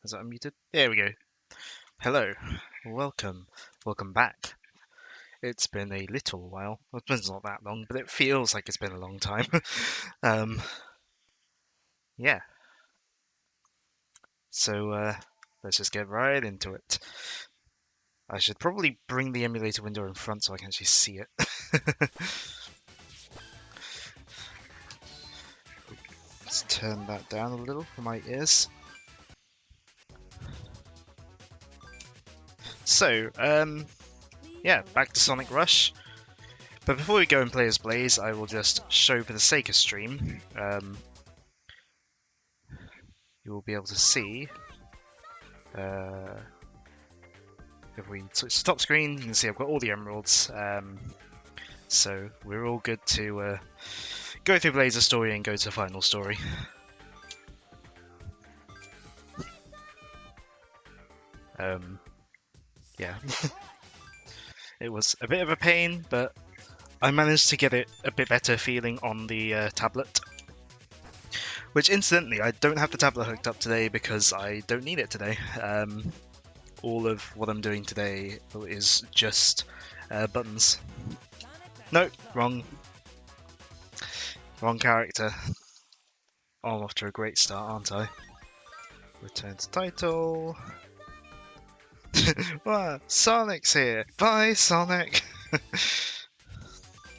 Is that unmuted? There we go. Hello, welcome back. It's been a little while. Well, it's not that long, but it feels like it's been a long time. um, yeah. So let's just get right into it. I should probably bring the emulator window in front so I can actually see it. Let's turn that down a little for my ears. So, yeah, back to Sonic Rush. But before we go and play as Blaze, I will just show for the sake of stream. You will be able to see. If we switch to top screen, you can see I've got all the emeralds. So we're all good to go through Blaze's story and go to the final story. Yeah. It was a bit of a pain, but I managed to get it a bit better feeling on the tablet. Which, incidentally, I don't have the tablet hooked up today because I don't need it today. All of what I'm doing today is just buttons. No, wrong character. Oh, I'm off to a great start, aren't I? Return to title. What? Sonic's here! Bye, Sonic!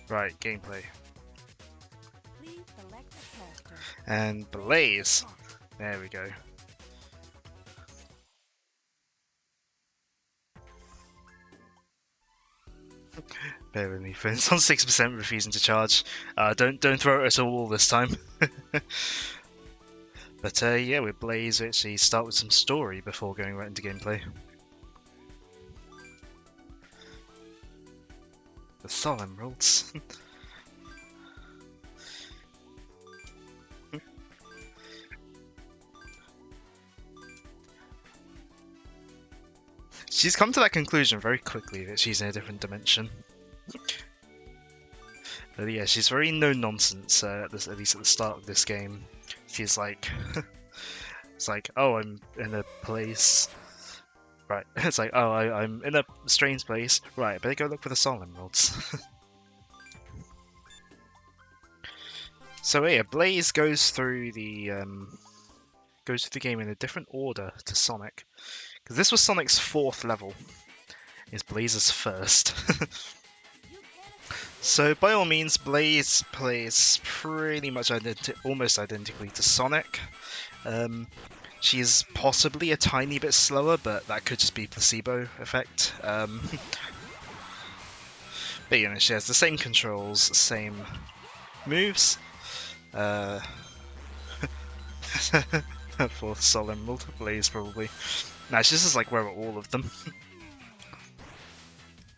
Right, gameplay. And Blaze. There we go. Bear with me, friends. On 6%, refusing to charge. Don't throw it at a wall this time. But yeah, with Blaze, we actually start with some story before going right into gameplay. The Sol Emeralds. She's come to that conclusion very quickly that she's in a different dimension. But yeah, she's very no nonsense. At least at the start of this game, she's like, it's like, oh, I'm in a place. Right, it's like, oh, I'm in a strange place. Right, I better go look for the Sol Emeralds. So yeah, Blaze goes through the game in a different order to Sonic, because this was Sonic's 4th level. Is Blaze's first. So by all means, Blaze plays pretty much almost identically to Sonic. She's possibly a tiny bit slower, but that could just be placebo effect. But you know, she has the same controls, same moves. Fourth Sol Emerald, Blaze probably. Nah, she's just like where are all of them.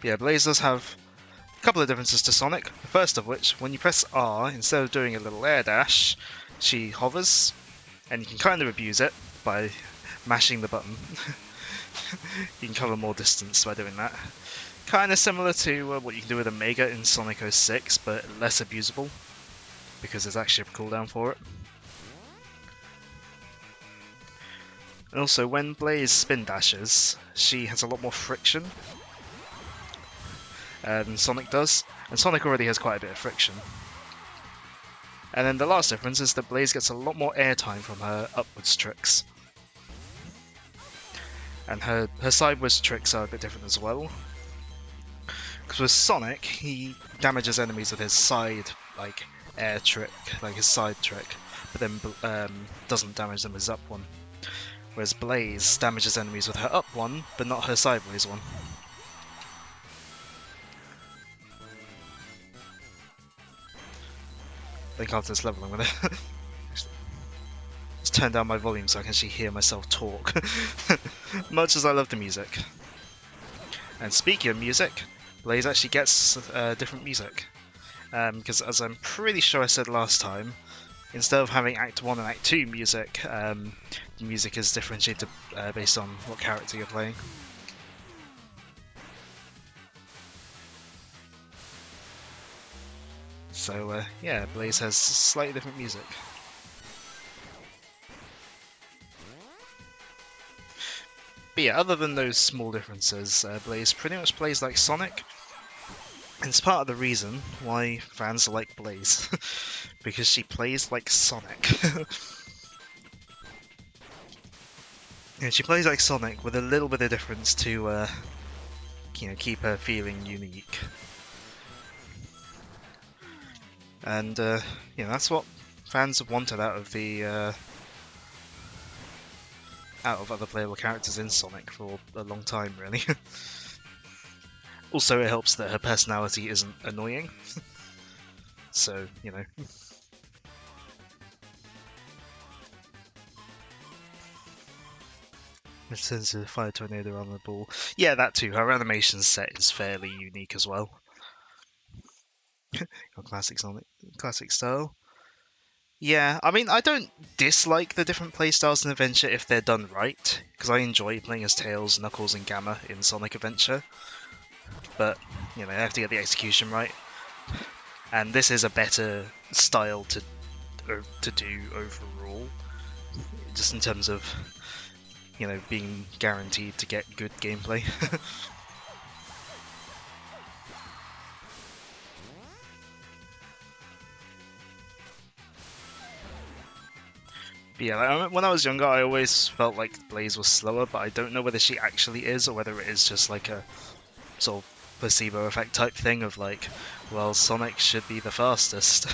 Yeah, Blaze does have a couple of differences to Sonic. The first of which, when you press R, instead of doing a little air dash, she hovers, and you can kind of abuse it by mashing the button. You can cover more distance by doing that. Kind of similar to what you can do with Omega in Sonic 06, but less abusable, because there's actually a cooldown for it. And also, when Blaze spin dashes, she has a lot more friction than Sonic does, and Sonic already has quite a bit of friction. And then the last difference is that Blaze gets a lot more airtime from her upwards tricks. And her sideways tricks are a bit different as well. Because with Sonic, he damages enemies with his side, like, air trick, like his side trick, but then doesn't damage them with his up one. Whereas Blaze damages enemies with her up one, but not her sideways one. I think after this level I'm gonna just turn down my volume so I can actually hear myself talk. Much as I love the music. And speaking of music, Blaze actually gets different music. Because as I'm pretty sure I said last time, instead of having Act 1 and Act 2 music, the music is differentiated based on what character you're playing. So yeah, Blaze has slightly different music. But yeah, other than those small differences, Blaze pretty much plays like Sonic. And it's part of the reason why fans like Blaze, because she plays like Sonic. And she plays like Sonic with a little bit of difference to, keep her feeling unique. And that's what fans have wanted out of the out of other playable characters in Sonic for a long time, really. Also, it helps that her personality isn't annoying. So, it sends a fire tornado on the ball. Yeah, that too. Her animation set is fairly unique as well. Classic Sonic, classic style. Yeah, I mean, I don't dislike the different playstyles in Adventure if they're done right, because I enjoy playing as Tails, Knuckles, and Gamma in Sonic Adventure. But, I have to get the execution right. And this is a better style to do overall, just in terms of, being guaranteed to get good gameplay. But yeah, when I was younger, I always felt like Blaze was slower, but I don't know whether she actually is or whether it is just like a sort of placebo effect type thing of like, well, Sonic should be the fastest.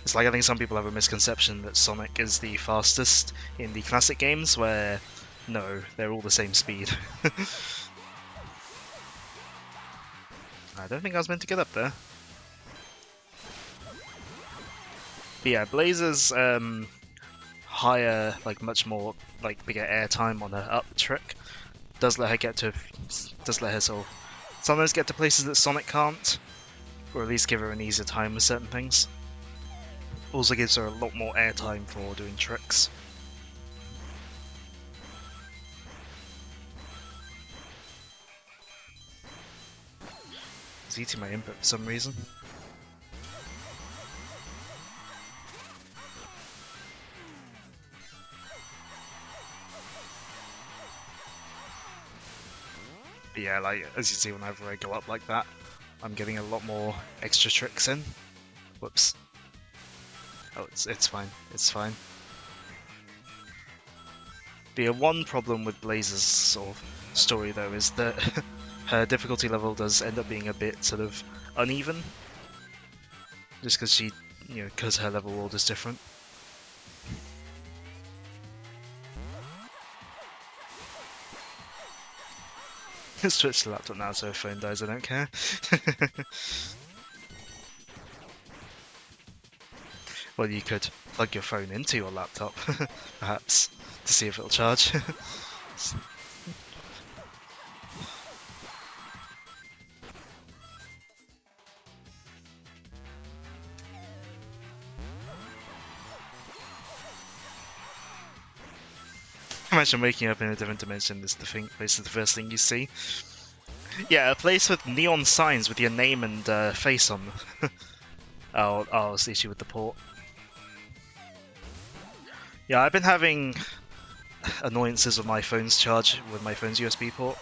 It's like I think some people have a misconception that Sonic is the fastest in the classic games, where no, they're all the same speed. I don't think I was meant to get up there. But yeah, Blaze's higher, like much more, like bigger airtime on her up trick does let her sort of sometimes get to places that Sonic can't, or at least give her an easier time with certain things. Also gives her a lot more airtime for doing tricks. It's eating my input for some reason. But yeah, like as you see, whenever I go up like that, I'm getting a lot more extra tricks in. Whoops. Oh, it's fine. It's fine. The one problem with Blaze's sort of story, though, is that her difficulty level does end up being a bit sort of uneven, just because because her level order is different. Switch to laptop now, so if phone dies, I don't care. Well, you could plug your phone into your laptop, perhaps, to see if it'll charge. Imagine waking up in a different dimension. This is the first thing you see. Yeah, a place with neon signs with your name and face on them. Oh, it's the issue with the port. Yeah, I've been having annoyances with my phone's charge, with my phone's USB port,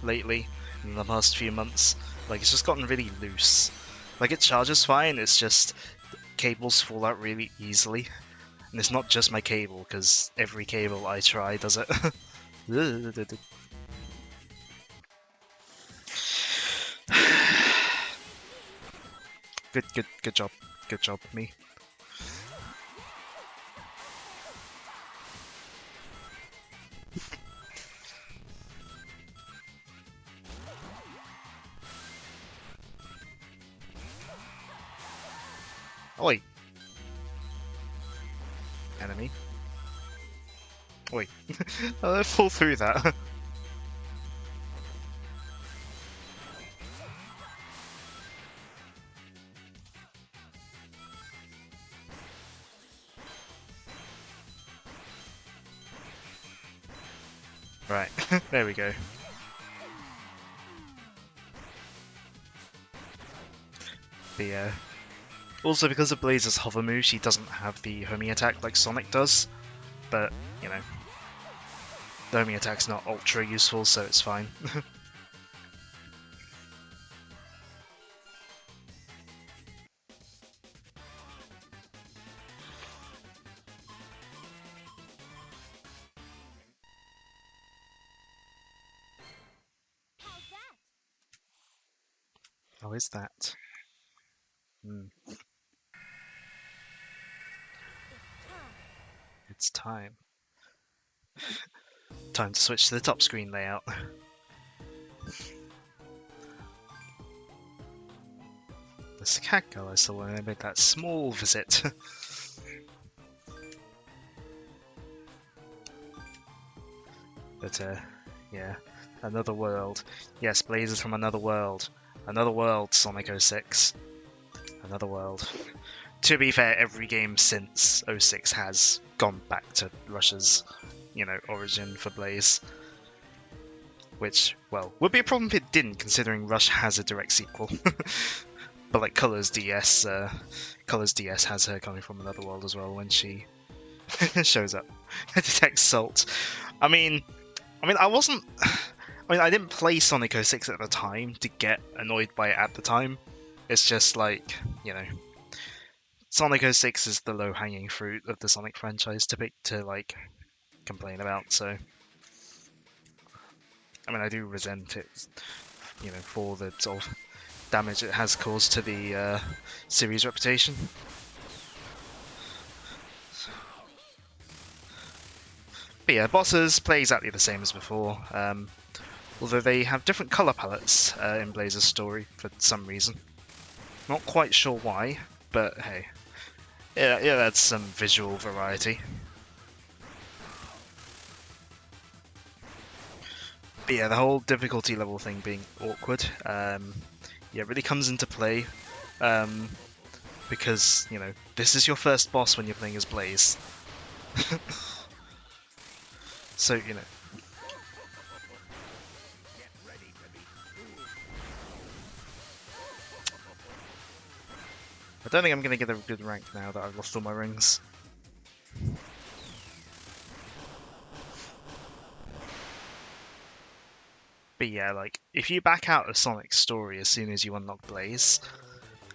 lately, in the past few months. Like, it's just gotten really loose. Like, it charges fine, it's just cables fall out really easily. And it's not just my cable, because every cable I try does it. Good job. Good job, me. Oi! Enemy. Oi. I'll fall through that. Right, there we go. But yeah. Also, because of Blaze's hover move, she doesn't have the homing attack like Sonic does. But, you know, the homing attack's not ultra useful, so it's fine. How is that? It's time. Time to switch to the top screen layout. There's the cat girl I saw when I made that small visit. But, yeah. Another world. Yes, Blaze is from another world. Another world, Sonic 06. Another world. To be fair, every game since 06 has gone back to Russia's, you know, origin for Blaze. Which, well, would be a problem if it didn't, considering Rush has a direct sequel. But like Colors DS has her coming from another world as well when she shows up. Detects Salt. I mean, I didn't play Sonic 06 at the time to get annoyed by it at the time. It's just like, you know, Sonic 06 is the low-hanging fruit of the Sonic franchise to like complain about. So, I mean, I do resent it, you know, for the sort of damage it has caused to the series' reputation. But yeah, bosses play exactly the same as before, although they have different colour palettes in Blaze's story for some reason. Not quite sure why, but hey. Yeah, that's some visual variety. But yeah, the whole difficulty level thing being awkward, yeah, really comes into play, because, you know, this is your first boss when you're playing as Blaze. So, you know. I don't think I'm going to get a good rank now that I've lost all my rings. But yeah, like, if you back out of Sonic's story as soon as you unlock Blaze,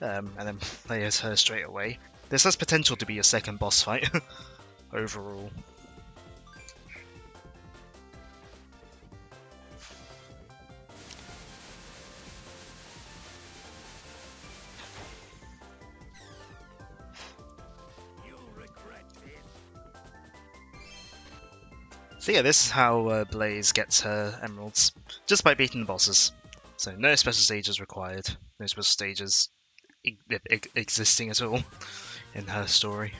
and then play as her straight away, this has potential to be your second boss fight overall. So yeah, this is how Blaze gets her emeralds, just by beating the bosses. So no special stages required, no special stages existing at all in her story.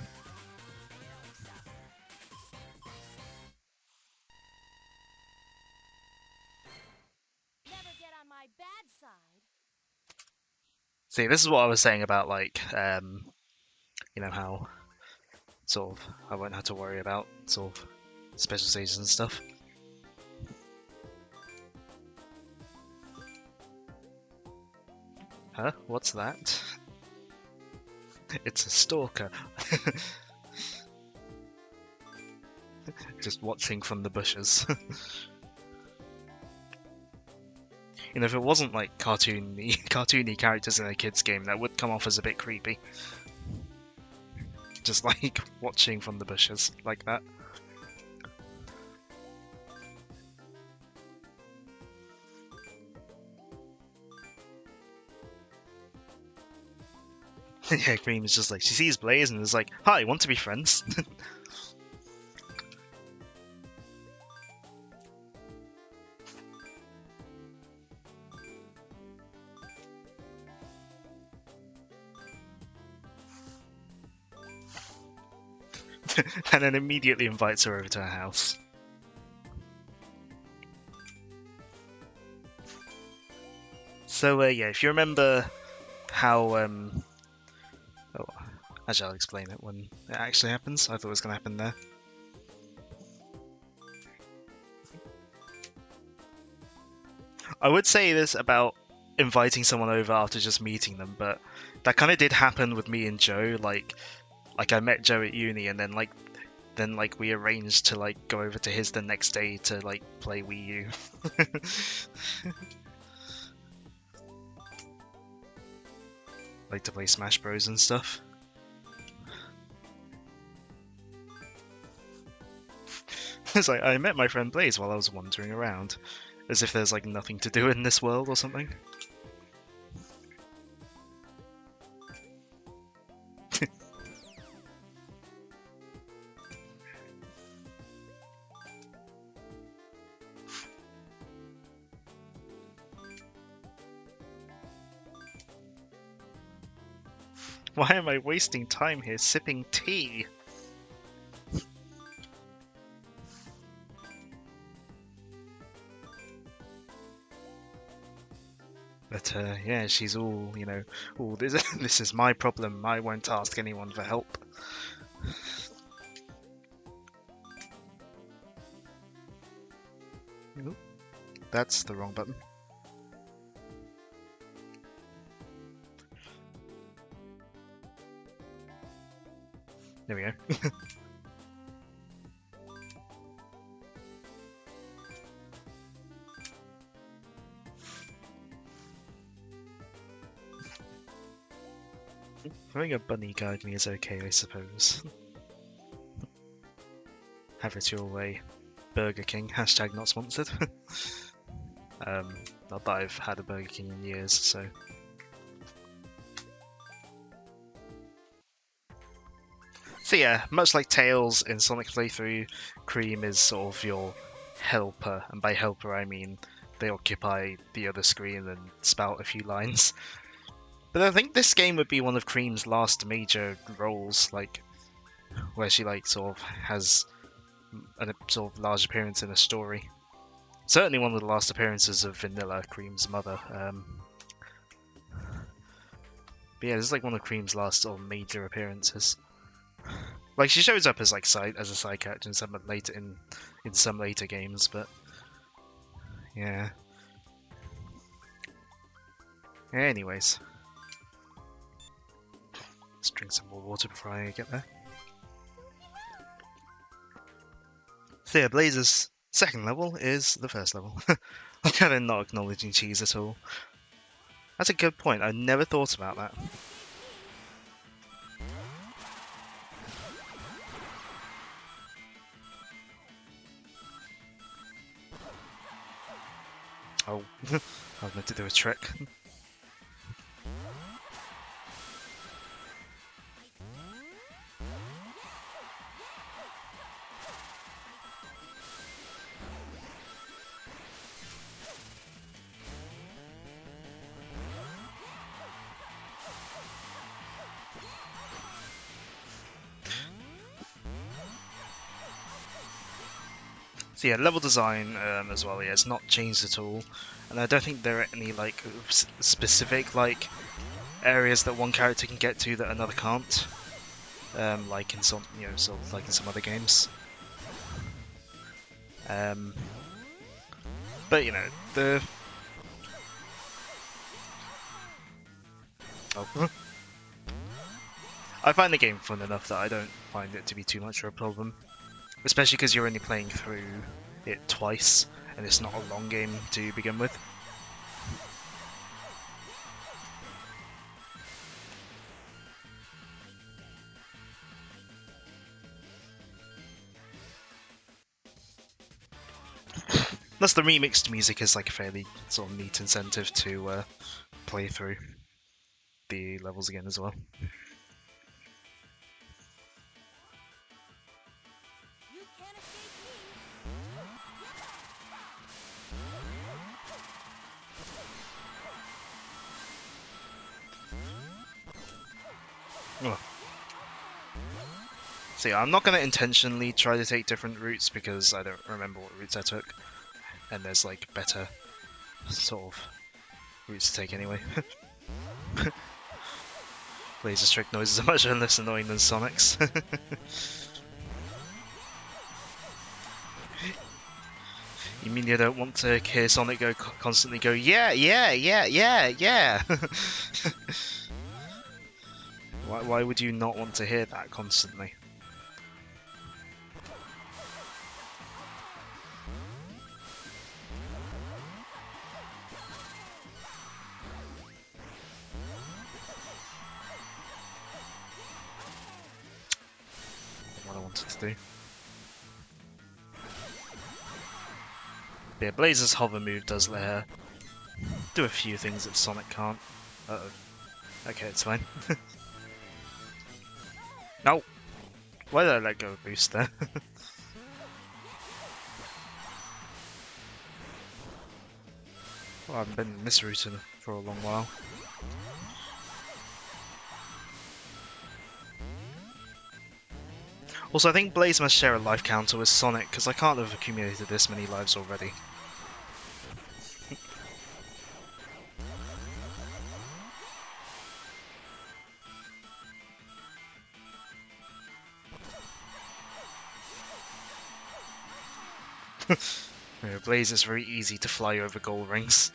See, this is what I was saying about, like, you know, how sort of I won't have to worry about sort of special stages and stuff. Huh? What's that? It's a stalker. Just watching from the bushes. You know, if it wasn't like cartoony characters in a kid's game, that would come off as a bit creepy. Just like watching from the bushes like that. Yeah, Cream is just like, she sees Blaze and is like, hi, want to be friends? And then immediately invites her over to her house. So, yeah, if you remember how, oh, actually I'll explain it when it actually happens. I thought it was going to happen there. I would say this about inviting someone over after just meeting them, but that kind of did happen with me and Joe. Like I met Joe at uni, and then we arranged to like go over to his the next day to like play Wii U. Like to play Smash Bros and stuff. It's like I met my friend Blaze while I was wandering around, as if there's like nothing to do in this world or something. Why am I wasting time here sipping tea? But yeah, she's all, you know, oh, this is my problem. I won't ask anyone for help. Ooh, that's the wrong button. There we go. Having a bunny guide me is okay, I suppose. Have it your way. Burger King, hashtag not sponsored. Not that I've had a Burger King in years, so... So yeah, much like Tails in Sonic Playthrough, Cream is sort of your helper, and by helper I mean they occupy the other screen and spout a few lines. But I think this game would be one of Cream's last major roles, like where she like sort of has a sort of large appearance in a story. Certainly one of the last appearances of Vanilla, Cream's mother. But yeah, this is like one of Cream's last sort of major appearances. Like she shows up as like as a side character in some later games, but yeah. Anyways, let's drink some more water before I get there. So yeah, Blaze's second level is the first level. I'm kind of not acknowledging cheese at all. That's a good point. I never thought about that. Oh, I was meant to do a trick. So yeah, level design as well, yeah, it's not changed at all, and I don't think there are any like specific like areas that one character can get to that another can't, like in some, you know, sort of like in some other games. But you know, oh. I find the game fun enough that I don't find it to be too much of a problem. Especially because you're only playing through it twice, and it's not a long game to begin with. Plus the remixed music is like a fairly sort of neat incentive to play through the levels again as well. Oh. So yeah, I'm not going to intentionally try to take different routes because I don't remember what routes I took, and there's like better sort of routes to take anyway. Laser Strict noises are much less annoying than Sonic's. You mean you don't want to hear Sonic constantly go, yeah, yeah, yeah, yeah, yeah? Why would you not want to hear that constantly? What I wanted to do. Yeah, Blaze's hover move does let her do a few things that Sonic can't. Uh-oh. Okay, it's fine. No! Why did I let go of boost there? Well, I haven't been in this route for a long while. Also, I think Blaze must share a life counter with Sonic, because I can't have accumulated this many lives already. Yeah, Blaze is very easy to fly over gold rings.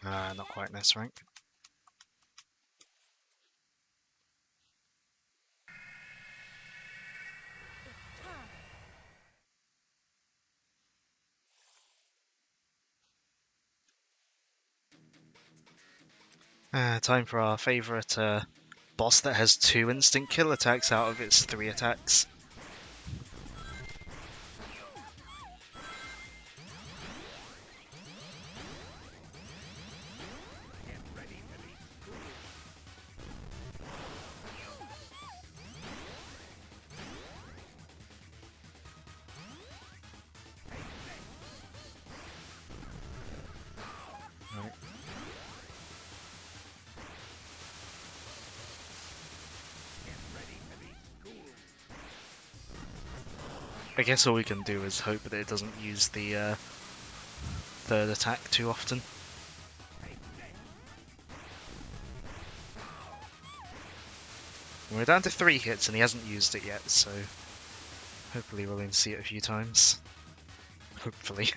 Not quite in S rank. Time for our favourite boss that has 2 instant kill attacks out of its 3 attacks. Right. I guess all we can do is hope that it doesn't use the 3rd attack too often. We're down to 3 hits and he hasn't used it yet, so hopefully we'll only see it a few times. Hopefully.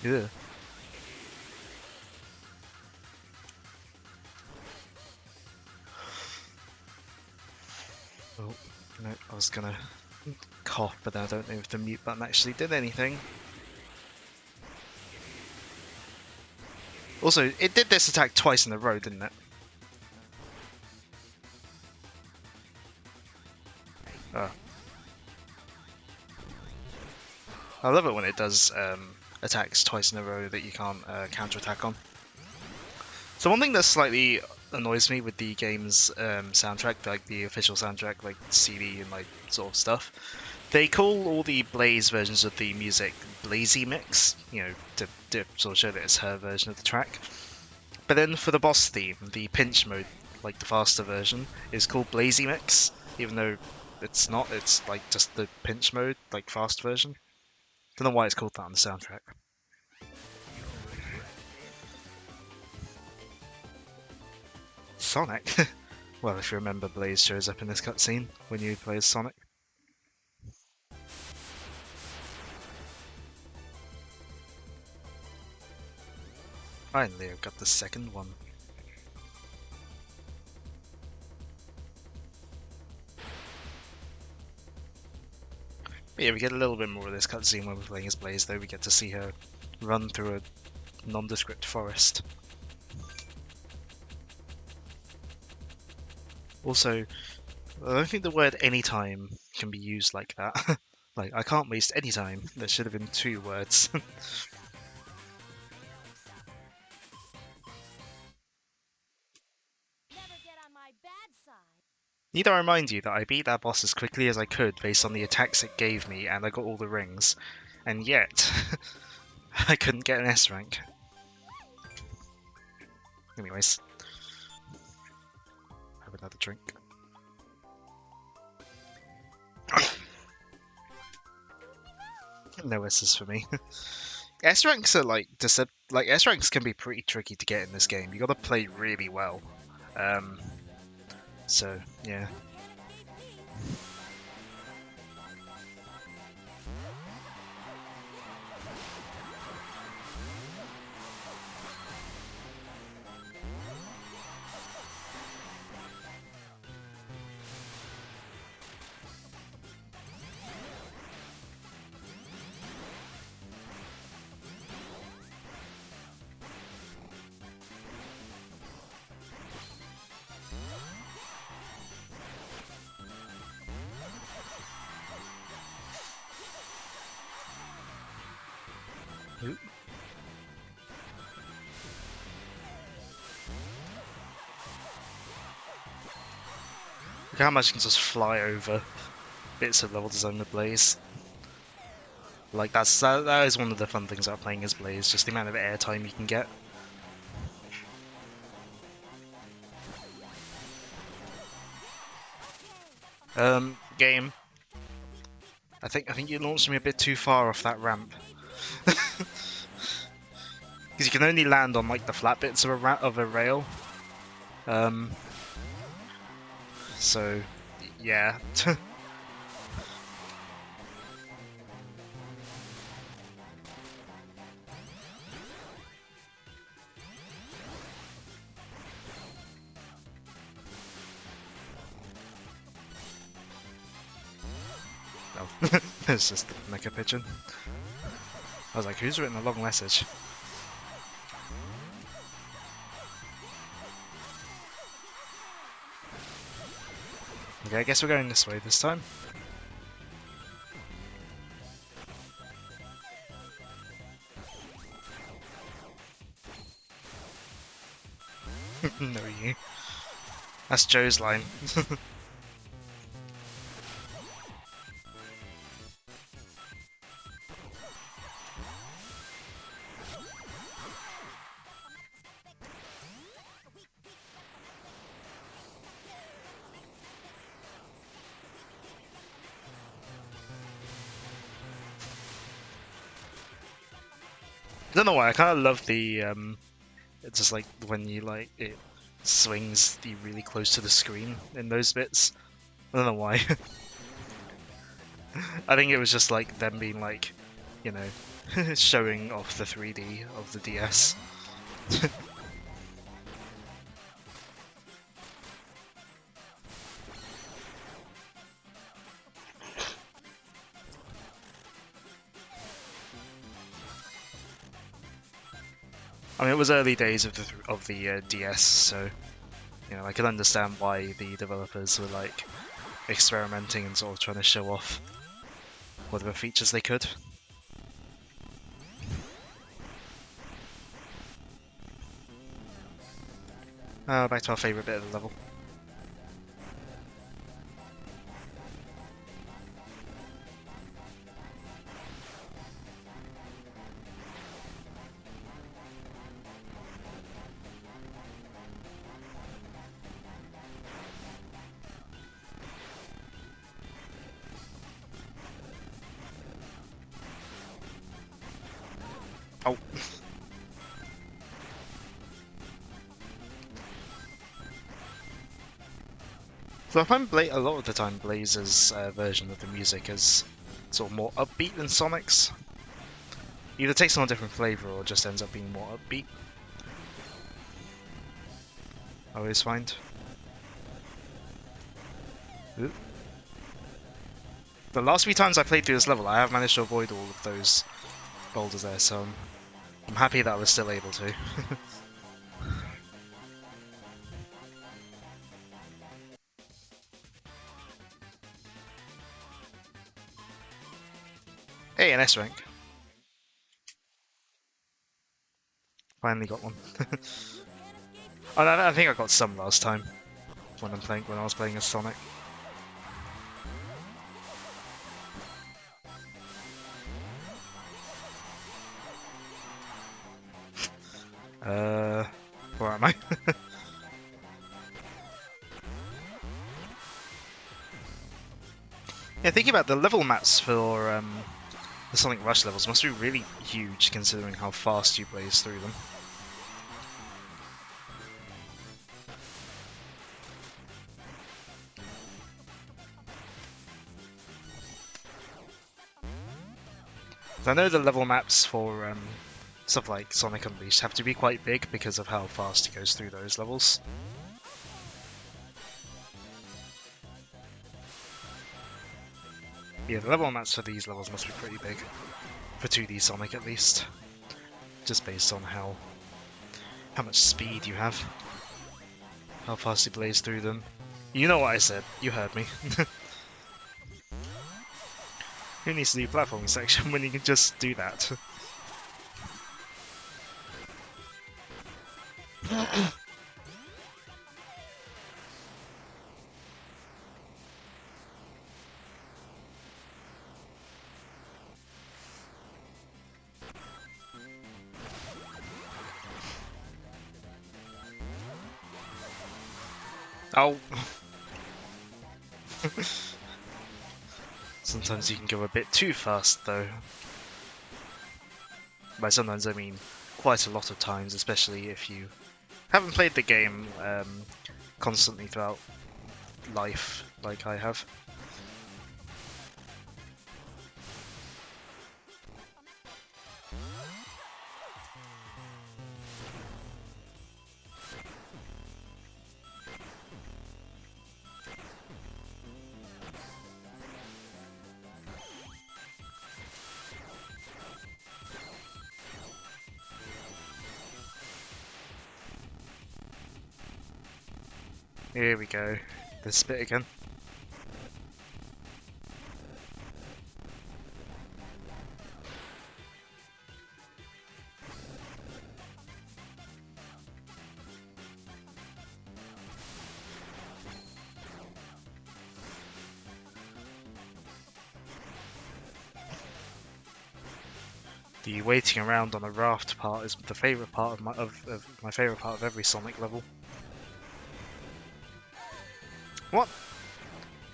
Yeah. Oh, no, I was gonna cough, but I don't know if the mute button actually did anything. Also, it did this attack twice in a row, didn't it? Oh. I love it when it does attacks twice in a row that you can't counterattack on. So one thing that slightly annoys me with the game's soundtrack, like the official soundtrack, like CD and like sort of stuff, they call all the Blaze versions of the music Blazy Mix, you know, to sort of show that it's her version of the track. But then for the boss theme, the pinch mode, like the faster version, is called Blazy Mix, even though it's not. It's like just the pinch mode, like fast version. Don't know why it's called that on the soundtrack. Sonic? Well, if you remember, Blaze shows up in this cutscene when you play as Sonic. Finally, I've got the second one. But yeah, we get a little bit more of this cutscene when we're playing as Blaze, though. We get to see her run through a nondescript forest. Also, I don't think the word anytime can be used like that. Like, I can't waste any time. There should have been 2 words. Never get on my bad side. Need I remind you that I beat that boss as quickly as I could based on the attacks it gave me, and I got all the rings, and yet I couldn't get an S rank. Anyways, have another drink. No S's for me. S ranks are like S ranks can be pretty tricky to get in this game. You got to play really well. Um, so yeah. Oop. Look how much you can just fly over bits of level design with Blaze. Like that is one of the fun things about playing as Blaze, just the amount of airtime you can get. Game. I think you launched me a bit too far off that ramp. Because you can only land on like the flat bits of a rail. So yeah. Oh, it's just the Mecha Pigeon. I was like, who's written a long message? Okay, I guess we're going this way this time. No, you. That's Joe's line. I don't know why, I kind of love the, it's just like when you like, it swings you really close to the screen in those bits. I don't know why. I think it was just like them being like, you know, showing off the 3D of the DS. I mean, it was early days of the DS, so you know I can understand why the developers were like experimenting and sort of trying to show off whatever features they could. Back to our favourite bit of the level. Oh. So I find a lot of the time Blaze's version of the music is sort of more upbeat than Sonic's. Either takes on a different flavour or just ends up being more upbeat. I always find. Oop. The last few times I played through this level, I have managed to avoid all of those boulders there, so I'm happy that I was still able to. Hey, an S rank. Finally got one. Oh, no, I think I got some last time. when I was playing as Sonic. Where am I? Yeah, thinking about the level maps for the Sonic Rush levels must be really huge considering how fast you blaze through them. I know the level maps for stuff like Sonic Unleashed have to be quite big because of how fast it goes through those levels. Yeah, the level maps for these levels must be pretty big. For 2D Sonic at least. Just based on how much speed you have. How fast you blaze through them. You know what I said, you heard me. Who needs to do platforming section when you can just do that? Oh! Sometimes you can go a bit too fast though. By sometimes I mean quite a lot of times, especially if you haven't played the game constantly throughout life like I have. Here we go, this bit again. The waiting around on a raft part is the favourite part of my favourite part of every Sonic level. What?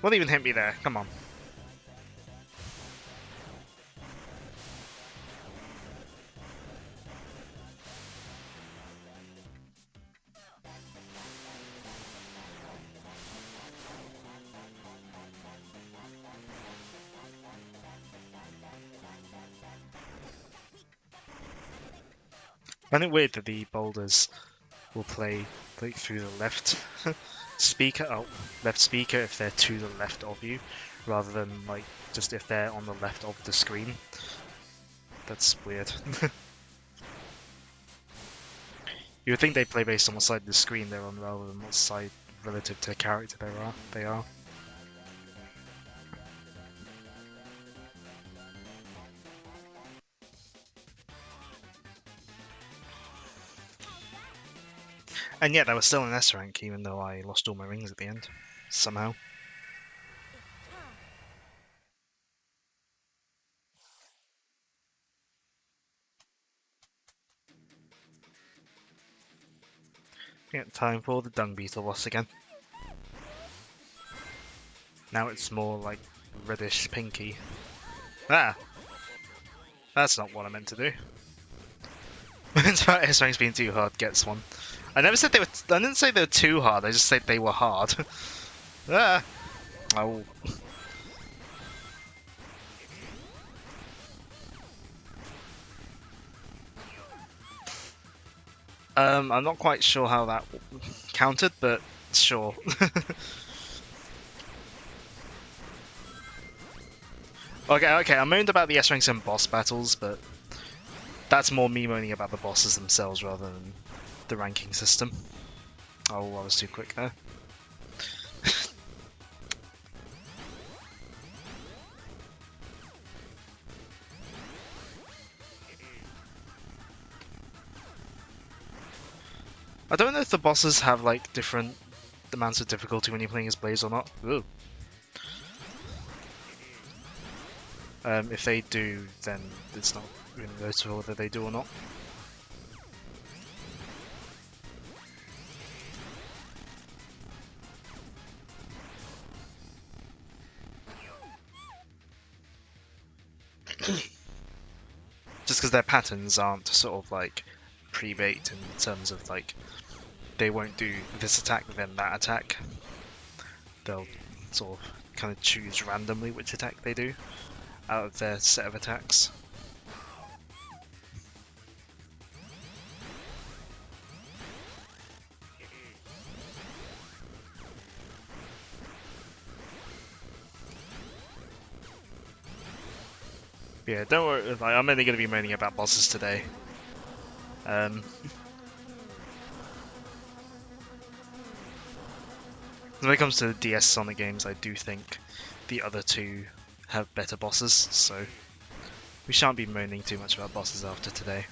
What even hit me there? Come on. I find it weird that the boulders will play like through the left left speaker if they're to the left of you, rather than like just if they're on the left of the screen. That's weird. You would think they play based on what side of the screen they're on rather than what side relative to character they are. And yet, I was still in S rank, even though I lost all my rings at the end. Somehow. Yeah, time for the Dung Beetle boss again. Now it's more like reddish pinky. Ah! That's not what I meant to do. It's about S ranks being too hard gets one. I never said they were. I didn't say they were too hard. I just said they were hard. Ah! Oh. I'm not quite sure how that counted, but sure. Okay, I moaned about the S ranks and boss battles, but that's more me moaning about the bosses themselves rather than the ranking system. Oh, I was too quick there. I don't know if the bosses have like different amounts of difficulty when you're playing as Blaze or not? Ooh. If they do, then it's not really noticeable whether they do or not. Just because their patterns aren't sort of like pre-baked in terms of like they won't do this attack then that attack. They'll sort of kind of choose randomly which attack they do out of their set of attacks. Yeah, don't worry. Like, I'm only going to be moaning about bosses today. When it comes to the DS Sonic games, I do think the other two have better bosses, so we shan't be moaning too much about bosses after today.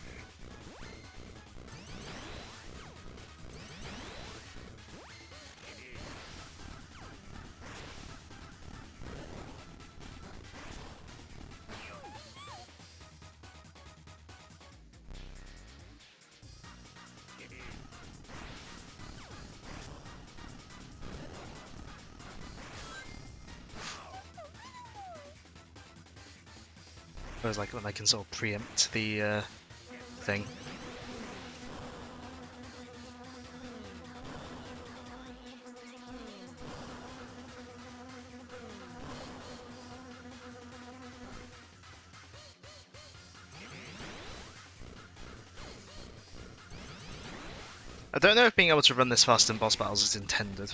Whereas like when I can sort of preempt the thing. I don't know if being able to run this fast in boss battles is intended.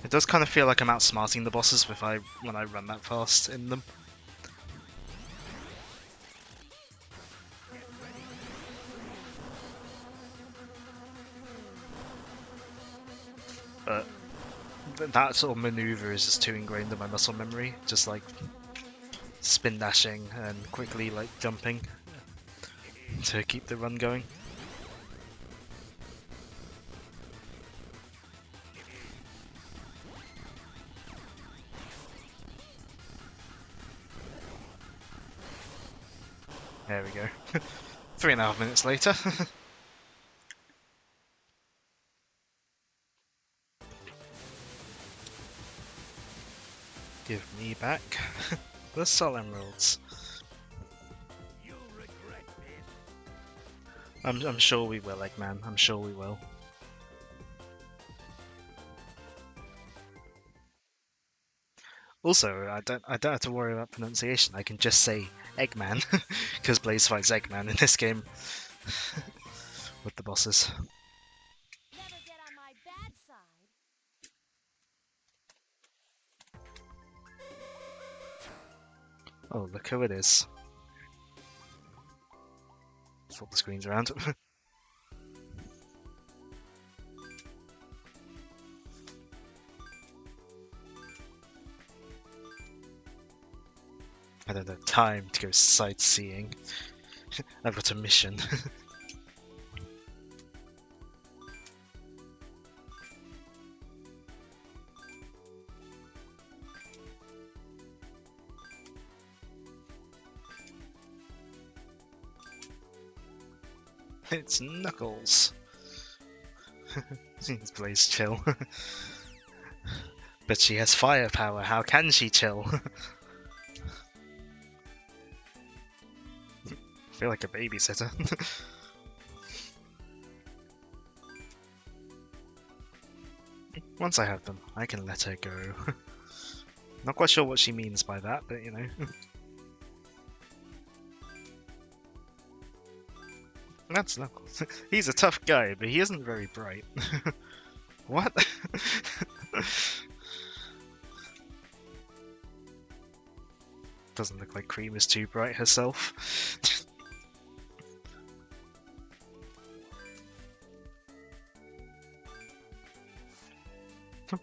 It does kind of feel like I'm outsmarting the bosses when I run that fast in them. But that sort of maneuver is just too ingrained in my muscle memory. Just like spin dashing and quickly like jumping to keep the run going. There we go. 3.5 minutes later. Give me back the Soul Emeralds. I'm sure we will, Eggman. I'm sure we will. Also, I don't have to worry about pronunciation. I can just say Eggman because Blaze fights Eggman in this game with the bosses. Never get on my bad side. Oh, look who it is. Flip the screens around. I don't have time to go sightseeing. I've got a mission. It's Knuckles. Seems Blaze chill. But she has firepower, how can she chill? I feel like a babysitter. Once I have them, I can let her go. Not quite sure what she means by that, but you know. That's Knuckles. He's a tough guy, but he isn't very bright. What? Doesn't look like Cream is too bright herself.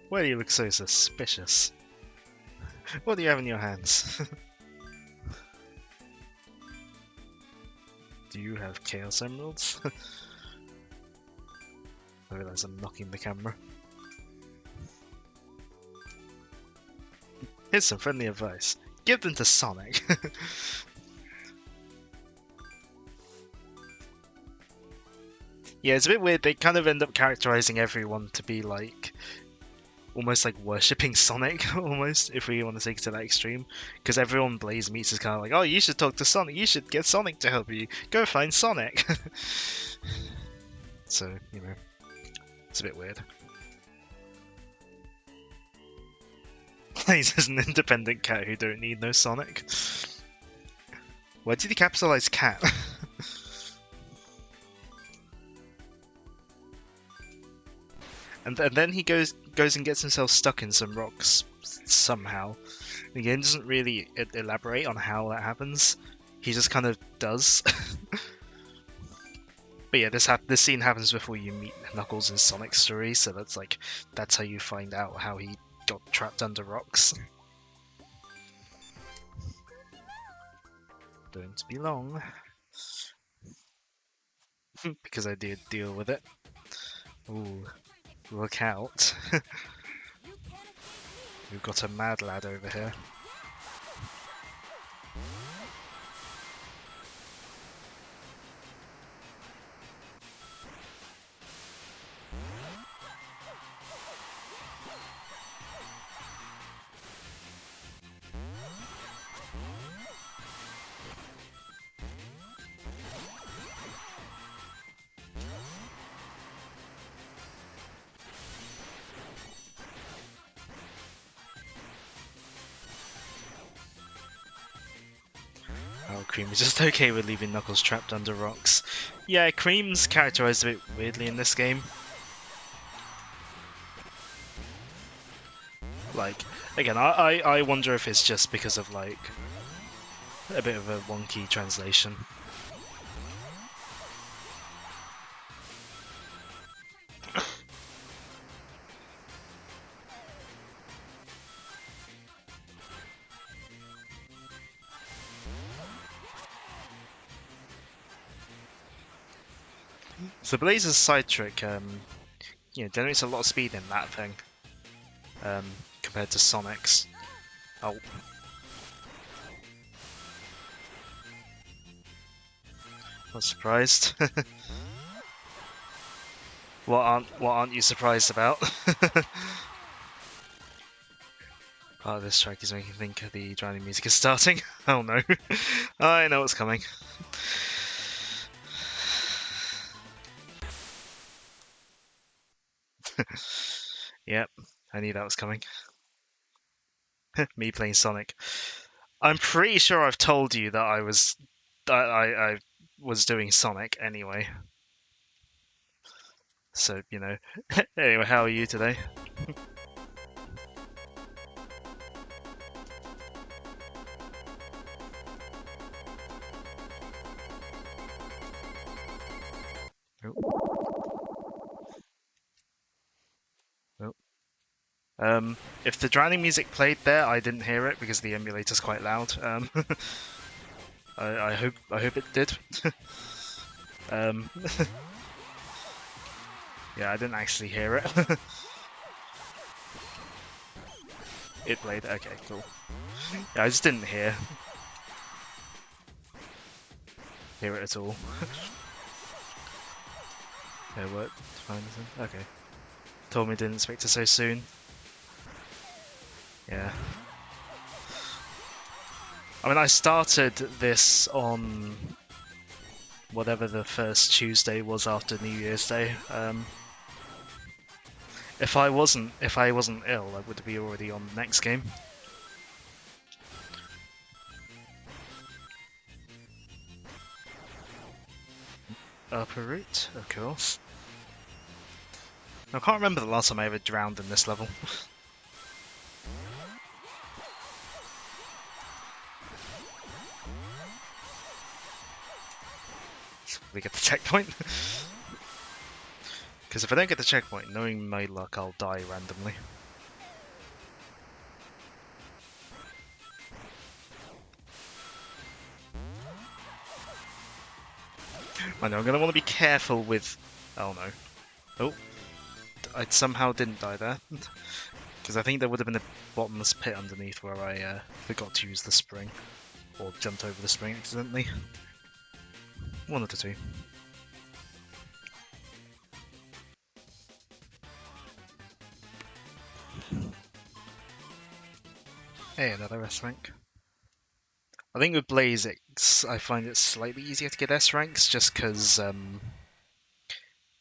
Why do you look so suspicious? What do you have in your hands? Do you have Chaos Emeralds? I realise I'm knocking the camera. Here's some friendly advice. Give them to Sonic. Yeah, it's a bit weird. They kind of end up characterizing everyone to be like almost like worshipping Sonic, almost, if we want to take it to that extreme. Because everyone Blaze meets is kind of like, oh, you should talk to Sonic. You should get Sonic to help you. Go find Sonic. So, you know, it's a bit weird. Blaze is an independent cat who don't need no Sonic. Why did he capitalize cat? And then he goes and gets himself stuck in some rocks somehow. The game doesn't really elaborate on how that happens. He just kind of does. But yeah, this scene happens before you meet Knuckles in Sonic's story, so that's how you find out how he got trapped under rocks. Don't be long. Because I did deal with it. Ooh, look out. We've got a mad lad over here. Oh, Cream is just okay with leaving Knuckles trapped under rocks. Yeah, Cream's characterized a bit weirdly in this game. Like, again, I wonder if it's just because of, like, a bit of a wonky translation. So Blaze's side trick, generates a lot of speed in that thing, compared to Sonic's. Oh. Not surprised. What aren't you surprised about? Oh, this track is making me think the drowning music is starting. Oh no. I know what's coming. Yep, I knew that was coming. Me playing Sonic. I'm pretty sure I've told you that I was doing Sonic anyway. So, you know. Anyway, how are you today? If the drowning music played there, I didn't hear it because the emulator's quite loud. I hope it did. Yeah, I didn't actually hear it. It played. Okay, cool. Yeah, I just didn't hear it at all. Yeah, what? Okay. Told me didn't expect it so soon. Yeah. I mean, I started this on whatever the first Tuesday was after New Year's Day. If I wasn't ill, I would be already on the next game. Upper route, of course. I can't remember the last time I ever drowned in this level. We get the checkpoint. Because if I don't get the checkpoint, knowing my luck, I'll die randomly. I know, I'm going to want to be careful with... Oh no. Oh, I somehow didn't die there. Because I think there would have been a bottomless pit underneath where I forgot to use the spring. Or jumped over the spring accidentally. One of the two. Hey, another S rank. I think with Blaze, I find it slightly easier to get S ranks just because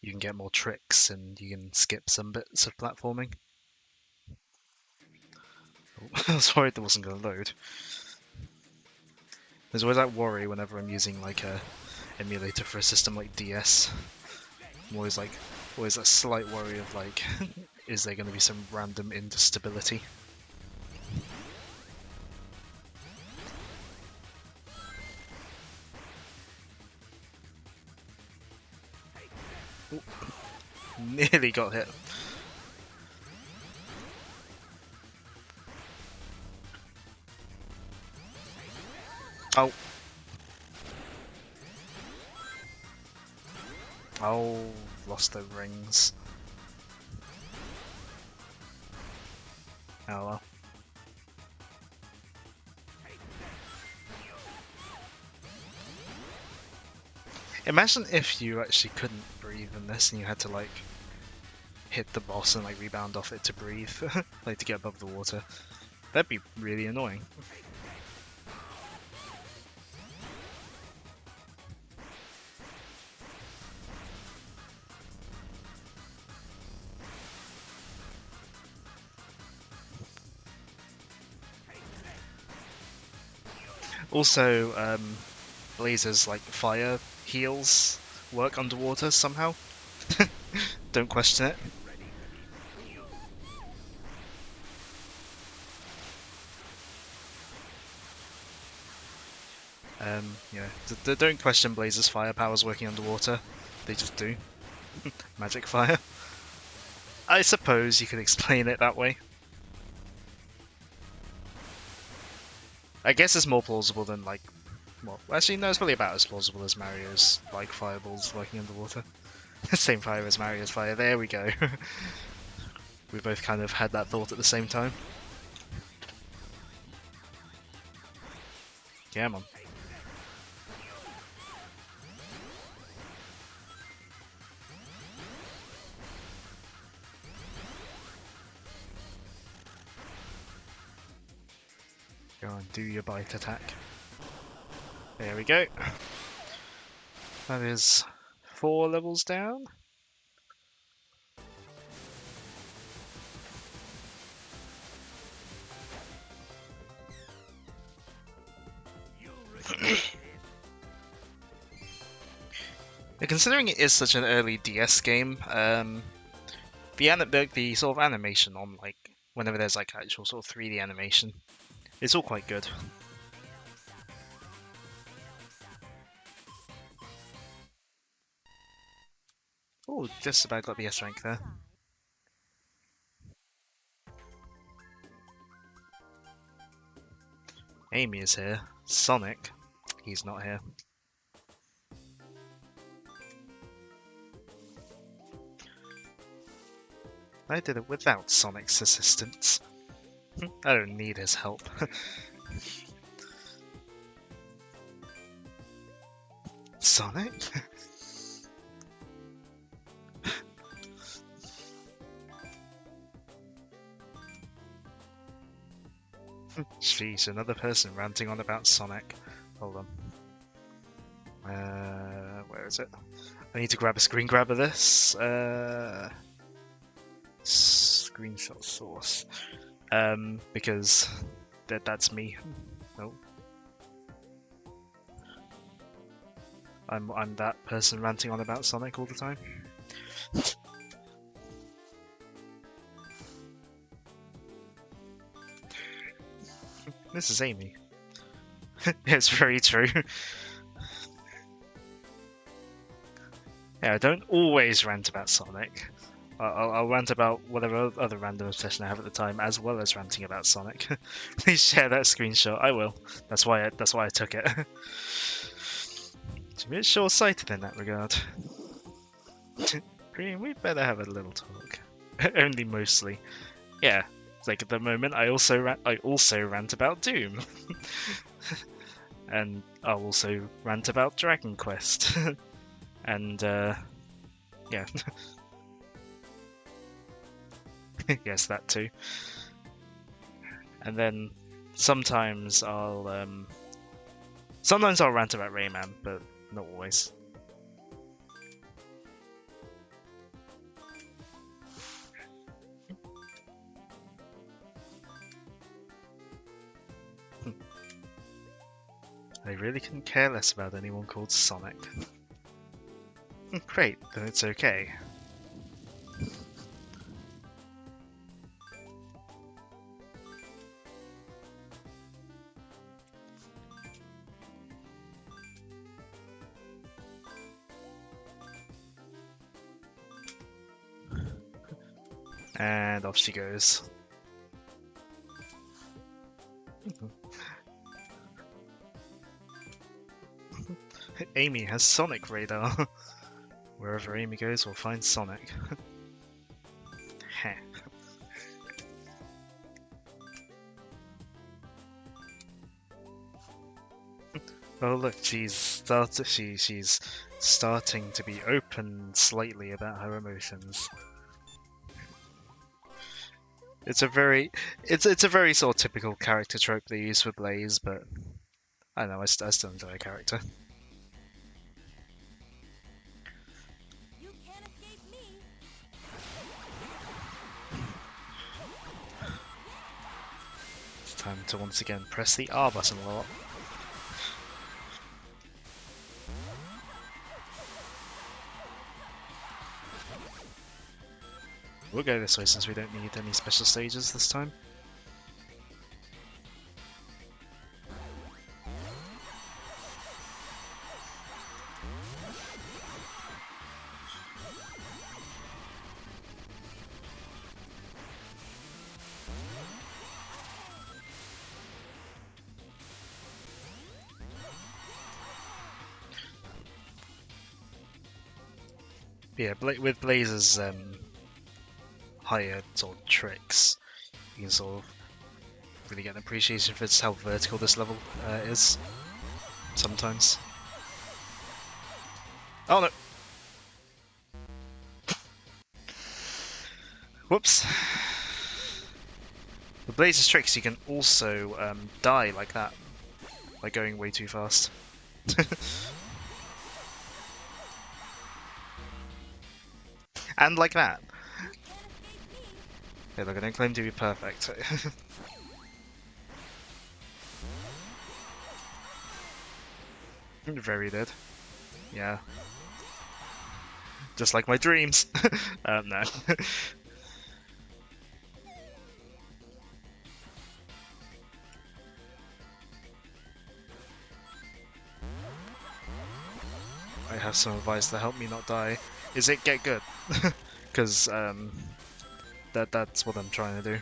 you can get more tricks and you can skip some bits of platforming. Oh, I was worried that wasn't going to load. There's always that worry whenever I'm using like a emulator for a system like DS. I'm always that slight worry of like, is there going to be some random instability? Ooh. Nearly got hit. Oh. Oh, lost the rings. Oh well. Imagine if you actually couldn't breathe in this and you had to like hit the boss and like rebound off it to breathe, like to get above the water. That'd be really annoying. Also, Blazer's like fire heals work underwater somehow. Don't question it. Don't question Blazer's fire powers working underwater. They just do. Magic fire. I suppose you could explain it that way. I guess it's more plausible than like, well, actually no, it's probably about as plausible as Mario's like fireballs working underwater. Same fire as Mario's fire. There we go. We both kind of had that thought at the same time. Yeah, man. Go on, do your bite attack. There we go. That is 4 levels down. Considering it is such an early DS game, the sort of animation on like whenever there's like actual sort of 3D animation, it's all quite good. Oh, just about got the S rank there. Amy is here. Sonic, he's not here. I did it without Sonic's assistance. I don't need his help. Sonic? Sheesh, another person ranting on about Sonic. Hold on. Where is it? I need to grab a screen grab of this. Screenshot source. Because that's me. No. I'm that person ranting on about Sonic all the time. This is Amy. It's very true. Yeah, I don't always rant about Sonic. I'll rant about whatever other random obsession I have at the time, as well as ranting about Sonic. Please share that screenshot. I will. That's why I took it. It's a bit short-sighted in that regard. Green, we better have a little talk. Only mostly. Yeah. Like at the moment, I also rant about Doom, and I'll also rant about Dragon Quest, and yeah, yes, that too. And then sometimes I'll rant about Rayman, but not always. I really couldn't care less about anyone called Sonic. Great, then it's okay. And off she goes. Amy has Sonic radar. Wherever Amy goes, we'll find Sonic. Heh. Oh look, she's starting to be open slightly about her emotions. It's a very sort of typical character trope they use for Blaze, but I don't know, I still enjoy a character. You can't escape me. It's time to once again press the R button a lot. We'll go this way since we don't need any special stages this time. Yeah, with Blaze's higher sort of tricks, you can sort of really get an appreciation for how vertical this level is sometimes. Oh no! Whoops. With Blaze's tricks, you can also die like that by going way too fast. And like that. Hey, look, I don't claim to be perfect. Very dead. Yeah. Just like my dreams. No. I have some advice to help me not die. Is it get good? Because that's what I'm trying to do.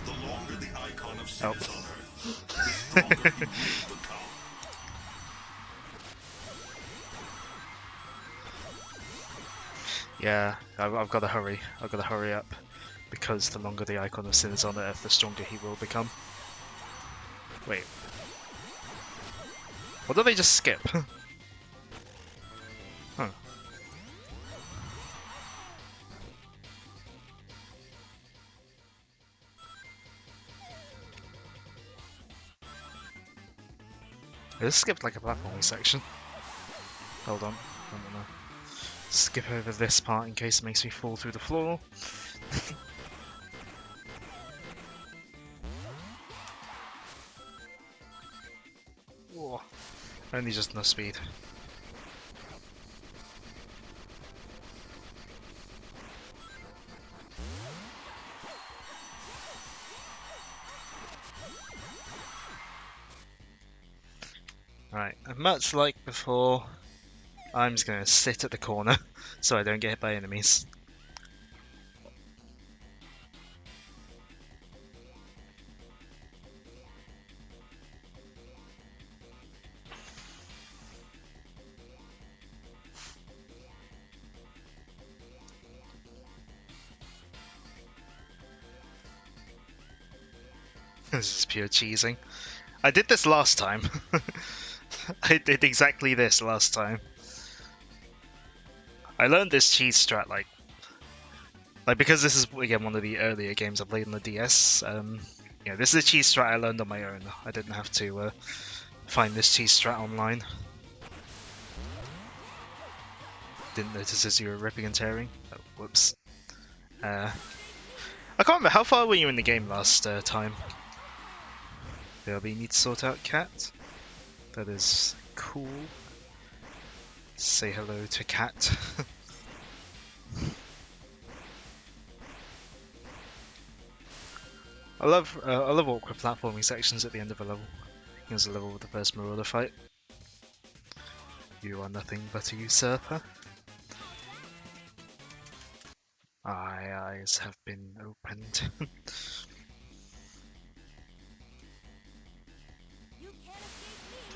The longer the icon of sin Oh. is on Earth, the stronger he will become. Yeah, I've got to hurry. I've got to hurry up. Because the longer the icon of sin is on Earth, the stronger he will become. Wait. What did they just skip? Huh. I just skipped like a platforming section. Hold on. I'm gonna skip over this part in case it makes me fall through the floor. Whoa. Only just enough speed. Right, and much like before, I'm just gonna sit at the corner so I don't get hit by enemies. This is pure cheesing. I did this last time. I did exactly this last time. I learned this cheese strat like because this is again one of the earlier games I played on the DS. Yeah, this is a cheese strat I learned on my own. I didn't have to find this cheese strat online. Didn't notice as you were ripping and tearing. Oh, whoops. I can't remember, how far were you in the game last time? We need to sort out Cat. That is cool. Say hello to Cat. I love awkward platforming sections at the end of a level. Here's a level with the first Marauder fight. You are nothing but a usurper. My eyes have been opened. You can't escape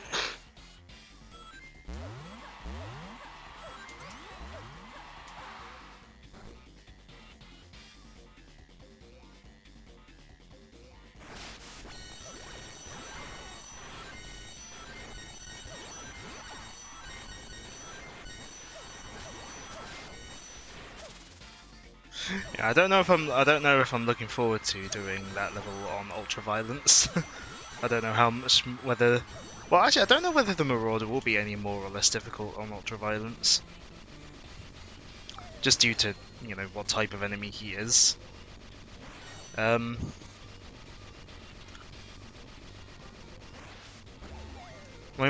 me. Yeah, I don't know if I'm looking forward to doing that level on Ultra Violence. I don't know how much whether. Well, actually, I don't know whether the Marauder will be any more or less difficult on Ultra Violence. Just due to what type of enemy he is. I mean,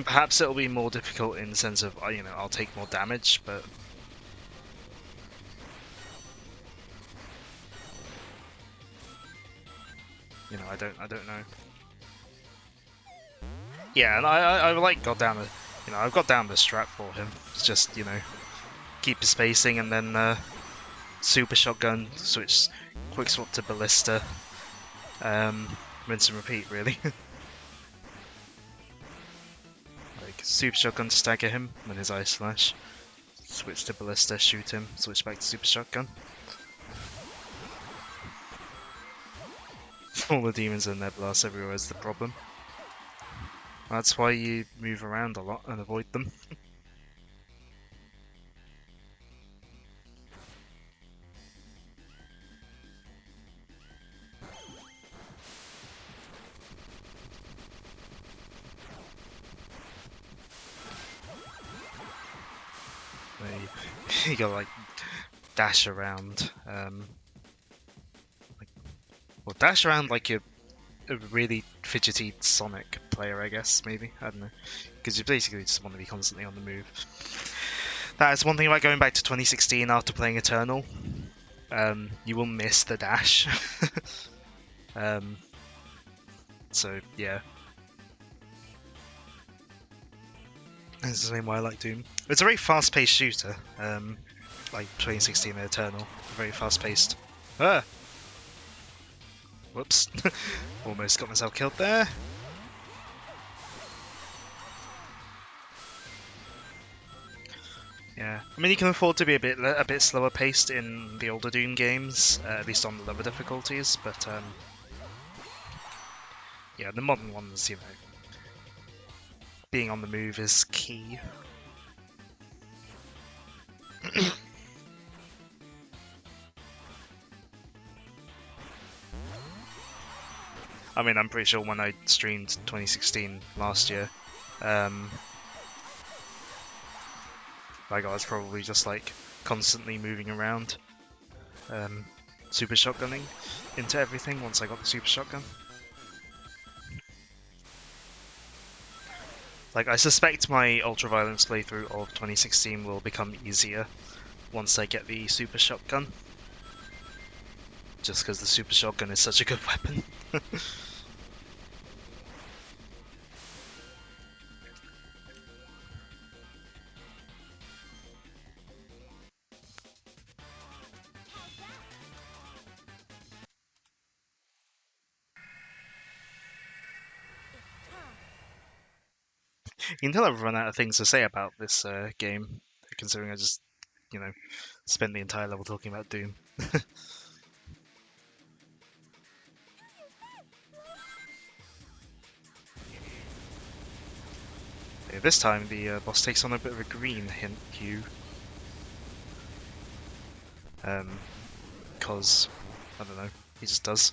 perhaps it'll be more difficult in the sense of I'll take more damage, but I don't know. Yeah, and I like got down the I've got down the strat for him. It's just keep his spacing and then super shotgun, switch, quick swap to ballista, rinse and repeat really. Like super shotgun to stagger him when his eyes flash, switch to ballista, shoot him, switch back to super shotgun. All the demons and Neblas everywhere is the problem. That's why you move around a lot and avoid them. You gotta like dash around, dash around like you're a really fidgety Sonic player, I guess, maybe. I don't know. Because you basically just want to be constantly on the move. That is one thing about going back to 2016 after playing Eternal. You will miss the dash. So, yeah. That's the same why I like Doom. It's a very fast-paced shooter. Like 2016 and Eternal. Very fast-paced. Ah! Whoops. Almost got myself killed there. Yeah, I mean you can afford to be a bit slower paced in the older Doom games, at least on the lower difficulties. But yeah, the modern ones, being on the move is key. I mean, I'm pretty sure when I streamed 2016 last year, like I was probably just like constantly moving around, super shotgunning into everything once I got the super shotgun. Like, I suspect my Ultraviolence playthrough of 2016 will become easier once I get the super shotgun. Just because the super shotgun is such a good weapon. You can tell I've run out of things to say about this game, considering I just, spent the entire level talking about Doom. Okay, this time the boss takes on a bit of a green hue. Because, I don't know, he just does.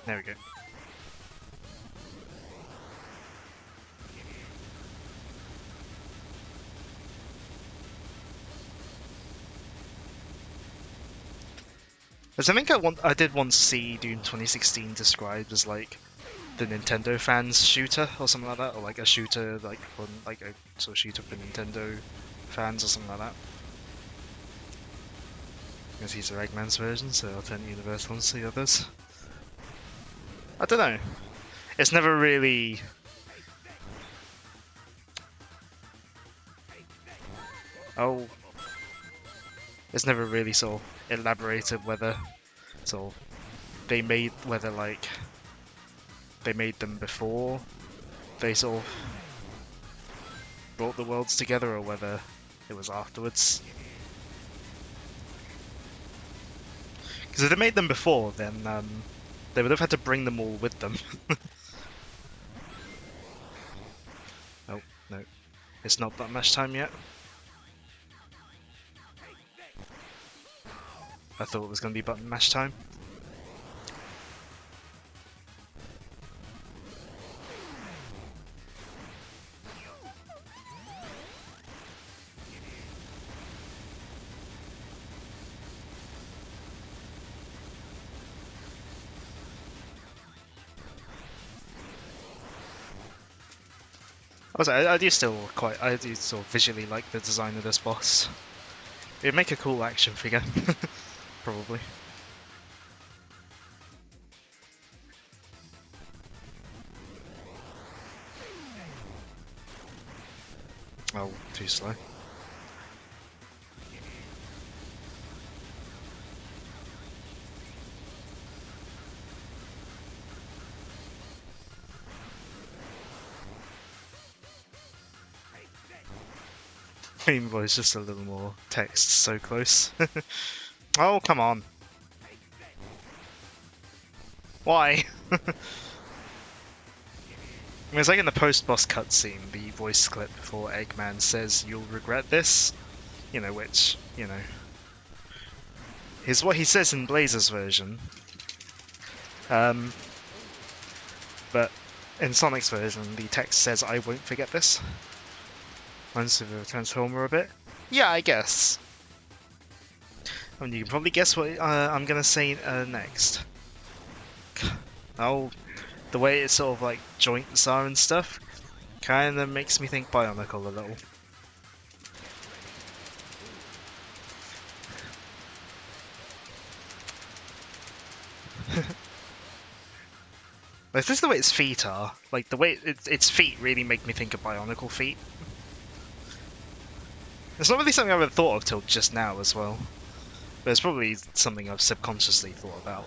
There we go. There's something I did once see Dune 2016 described as like the Nintendo fans shooter or something like that, or like a shooter like for like a sort of shooter for Nintendo fans or something like that. Because these are Eggman's version, so I'll turn Universal and see others. I don't know. It's never really. Oh. It's never really sort of elaborated whether sort of whether like they made them before they sort of brought the worlds together or whether it was afterwards. Because if they made them before, then they would have had to bring them all with them. Oh, no. It's not that much time yet. I thought it was going to be button mash time. I do still I do sort of visually like the design of this boss. It'd make a cool action figure, probably. Oh, too slow. Game Boy's just a little more text, so close. Oh, come on. Why? I mean, it's like in the post-boss cutscene, the voice clip before Eggman says, "You'll regret this," you know, which, you know, is what he says in Blazer's version. But in Sonic's version, the text says, "I won't forget this." Reminds me of a Transformer a bit. Yeah, I guess. I mean, you can probably guess what I'm gonna say next. Oh, the way it's sort of like joints are and stuff, kind of makes me think Bionicle a little. Is this the way its feet are? Like the way its feet really make me think of Bionicle feet. It's not really something I've ever thought of till just now as well. But it's probably something I've subconsciously thought about.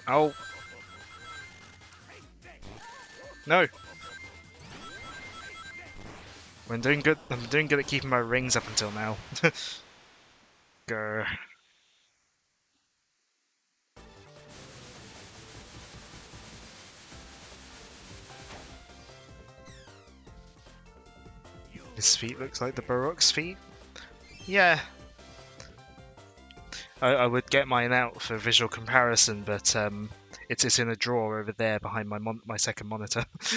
Oh. No. I'm doing good at keeping my rings up until now. Grr. His feet looks like the Barok's feet. Yeah. I would get mine out for visual comparison, but it's in a drawer over there behind my second monitor. Never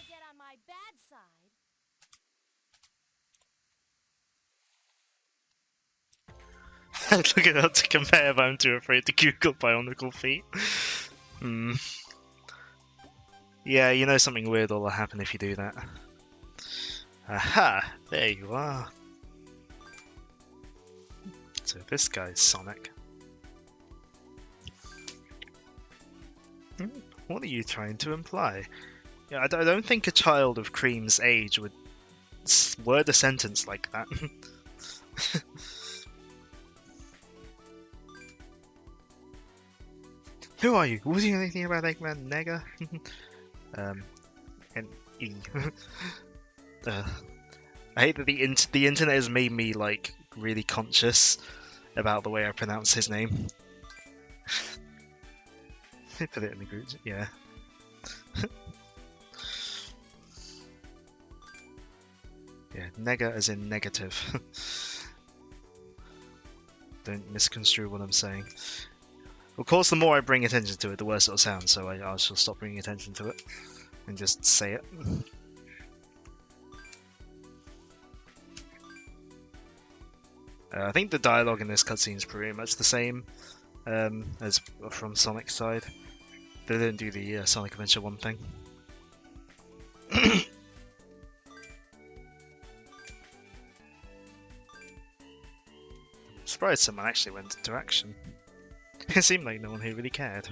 get on my bad side. Look at that to compare, but I'm too afraid to Google Bionicle feet. Hmm. Yeah, you know something weird will happen if you do that. Aha! There you are. So this guy's Sonic. What are you trying to imply? Yeah, I don't think a child of Cream's age would word a sentence like that. Who are you? What do you know anything about Eggman Nega? And E. I hate that the internet has made me like really conscious about the way I pronounce his name. Put it in the group, yeah. Yeah, nega as in negative. Don't misconstrue what I'm saying. Of course, the more I bring attention to it, the worse it'll sound, so I shall stop bringing attention to it and just say it. I think the dialogue in this cutscene is pretty much the same as from Sonic's side. They didn't do the Sonic Adventure 1 thing. Surprised someone actually went into action. It seemed like no one here really cared.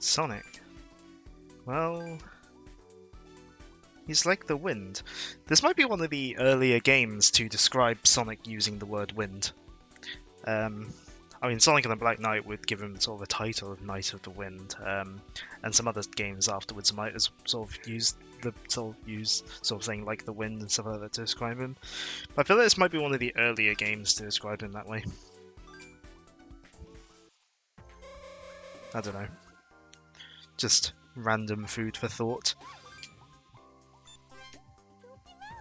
Sonic. Well, he's like the wind. This might be one of the earlier games to describe Sonic using the word wind. I mean, Sonic and the Black Knight would give him sort of a title of Knight of the Wind, and some other games afterwards might have sort of used saying like the wind and stuff like that to describe him. But I feel like this might be one of the earlier games to describe him that way. I don't know. Just random food for thought.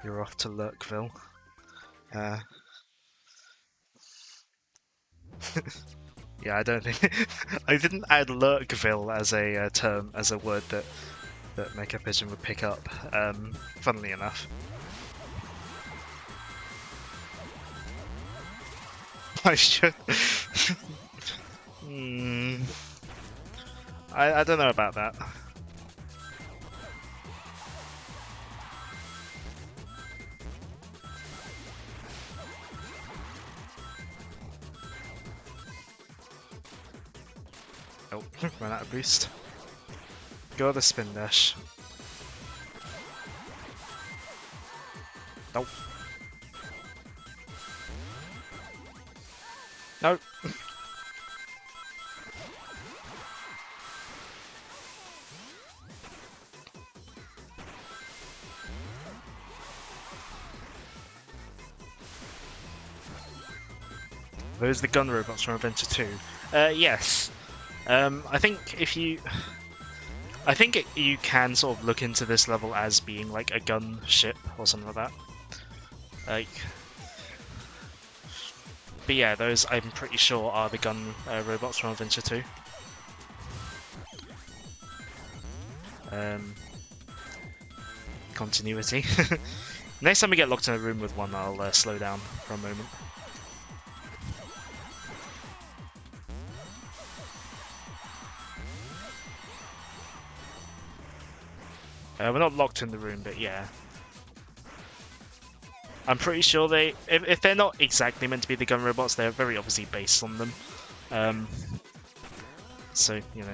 You're off to Lurkville. Yeah, I don't think I didn't add Lurkville as a term, as a word that Mecha Pigeon would pick up. Funnily enough, I should. I don't know about that. Oh, ran out of boost. Go the spin dash. Nope. Nope. Those are the gun robots from Adventure 2. Yes. I think if you... you can sort of look into this level as being like a gun ship or something like that. But yeah, those I'm pretty sure are the gun robots from Adventure 2. Continuity. Next time we get locked in a room with one, I'll slow down for a moment. We're not locked in the room, but yeah. I'm pretty sure if they're not exactly meant to be the gun robots, they're very obviously based on them. So, you know.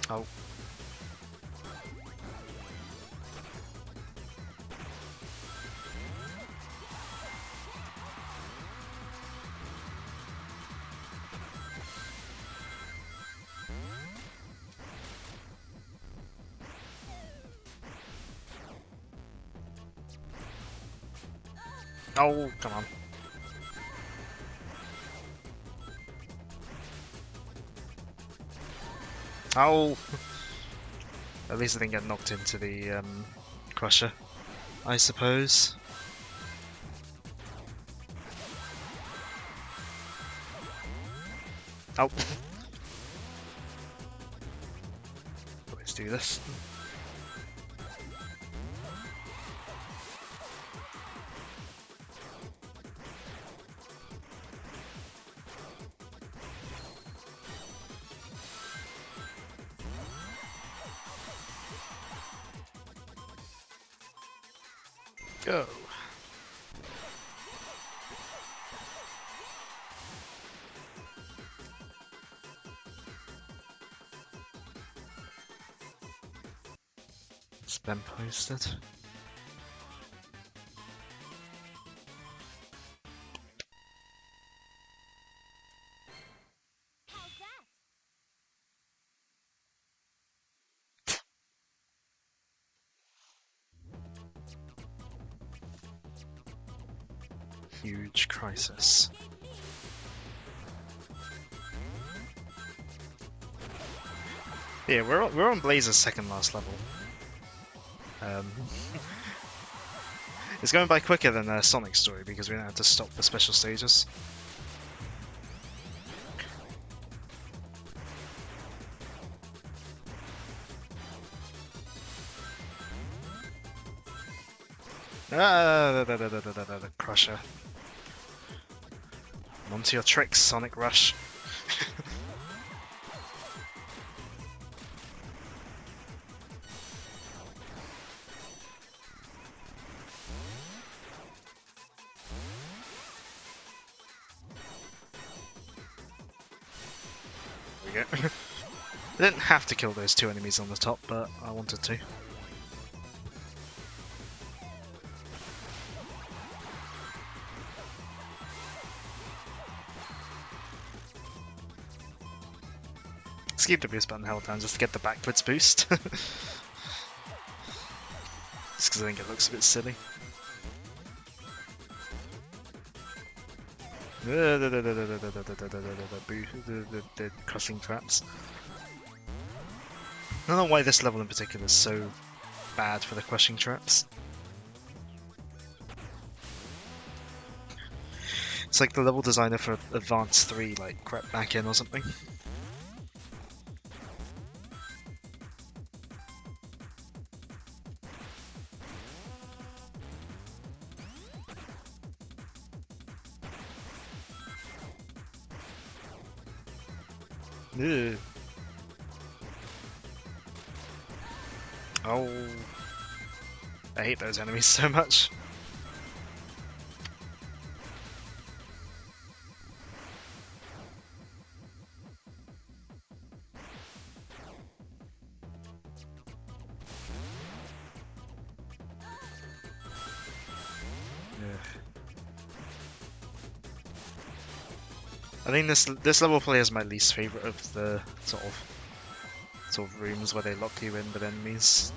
Oh. Oh, come on. Oh! At least I didn't get knocked into the crusher, I suppose. Oh! Let's do this. Go. It's been posted. How's that? Huge crisis. Yeah, we're on Blazer's second last level. It's going by quicker than Sonic's story because we don't have to stop for special stages. The Crusher. Onto your tricks, Sonic Rush. There we go. I didn't have to kill those two enemies on the top, but I wanted to. Let's keep the boost button held down just to get the backwards boost. Just because I think it looks a bit silly. The crushing traps. I don't know why this level in particular is so bad for the crushing traps. It's like the level designer for Advance 3 like crept back in or something. Ugh. Oh, I hate those enemies so much. I think this level play is my least favorite of the sort of rooms where they lock you in with enemies.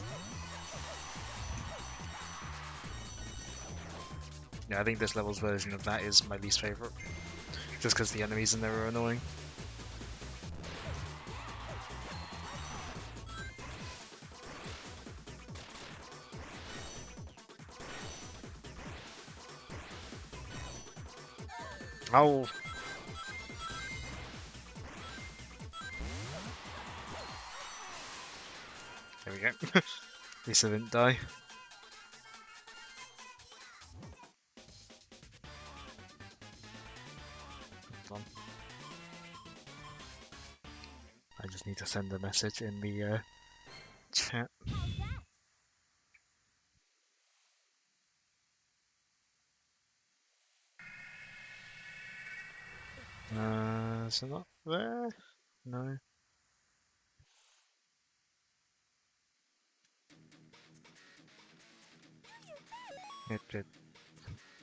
Yeah, I think this level's version of that is my least favorite, just because the enemies in there are annoying. Oh. There we go. At least I didn't die. Hold on. I just need to send a message in the chat. Is it not there? No. It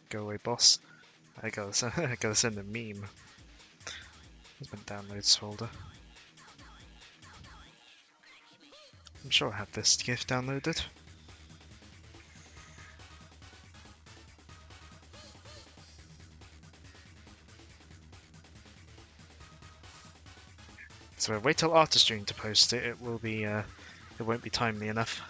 go away, boss. I gotta send a meme. It's been downloads folder. I'm sure I have this GIF downloaded. So wait till after stream to post it. It will be it won't be timely enough.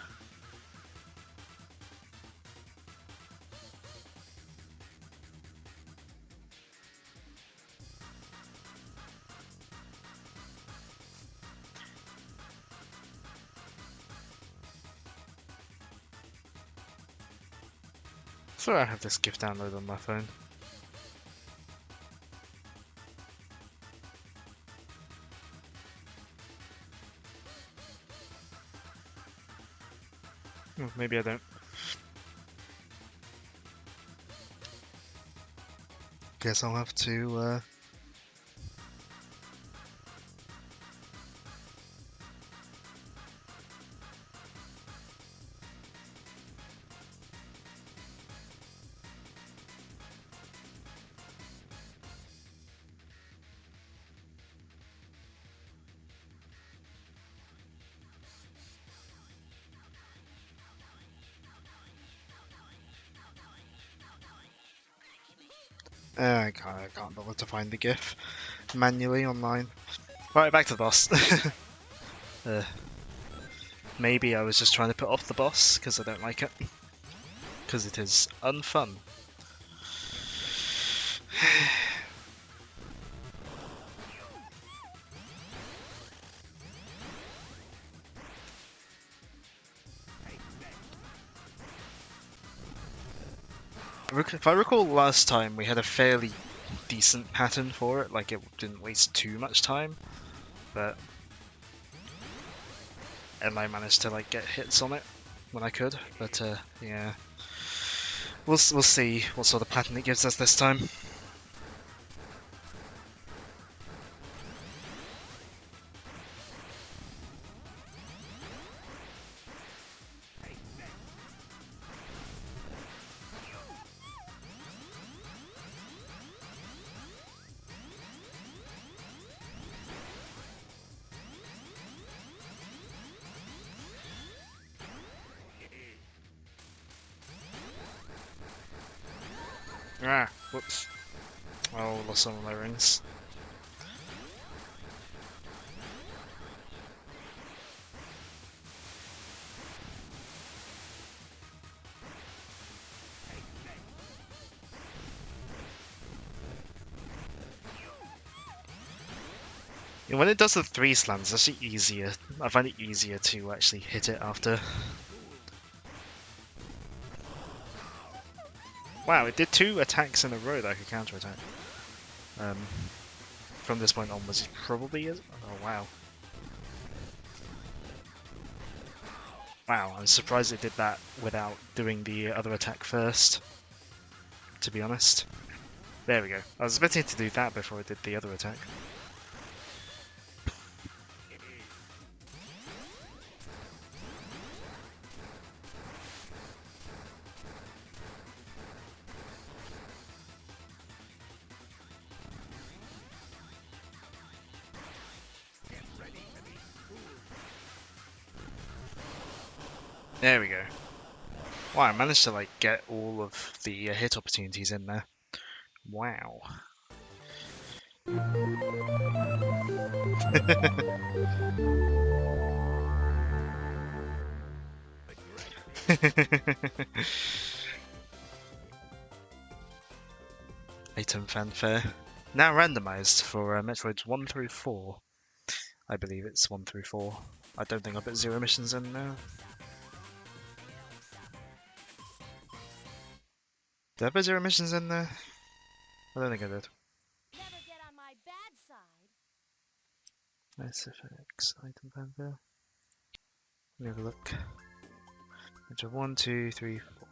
So I have this GIF download on my phone. Oh, maybe I don't. Guess I'll have to I can't bother to find the GIF manually online. Right, back to the boss. uh, maybe I was just trying to put off the boss because I don't like it. Because it is unfun. If I recall last time, we had a fairly decent pattern for it, like it didn't waste too much time, but and I managed to like get hits on it when I could. But yeah, we'll see what sort of pattern it gives us this time. Ah, whoops. Oh, lost some of my rings. Yeah, when it does the 3 slams, it's actually easier. I find it easier to actually hit it after. Wow, it did 2 attacks in a row that I could counter attack. From this point onwards, it probably is. Oh wow. Wow, I'm surprised it did that without doing the other attack first, to be honest. There we go. I was expecting it to do that before it did the other attack. There we go. Wow, I managed to like get all of the hit opportunities in there. Wow. Item fanfare. Now randomized for Metroids 1 through 4. I believe it's 1 through 4. I don't think I put 0 missions in now. Did I put 0 missions in there? I don't think I did. Never get on my bad side. Nice effects. Item fanfare. Let me have a look. Metro 1, 2, 3, 4.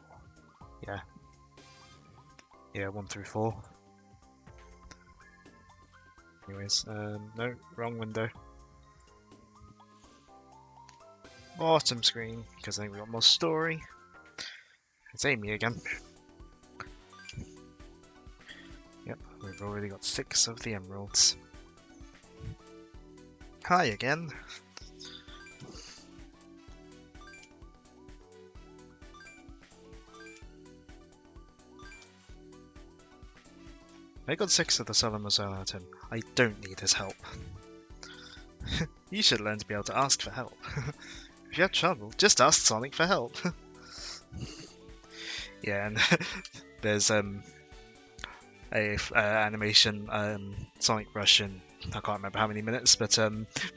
Yeah. Yeah, 1 through 4. Anyways, no, wrong window. Bottom screen, because I think we got more story. It's Amy again. Yep, we've already got 6 of the emeralds. Hi again. I got 6 of the Salamozo at him. I don't need his help. You should learn to be able to ask for help. If you have trouble, just ask Sonic for help. Yeah, and there's animation Sonic Rush in I can't remember how many minutes, but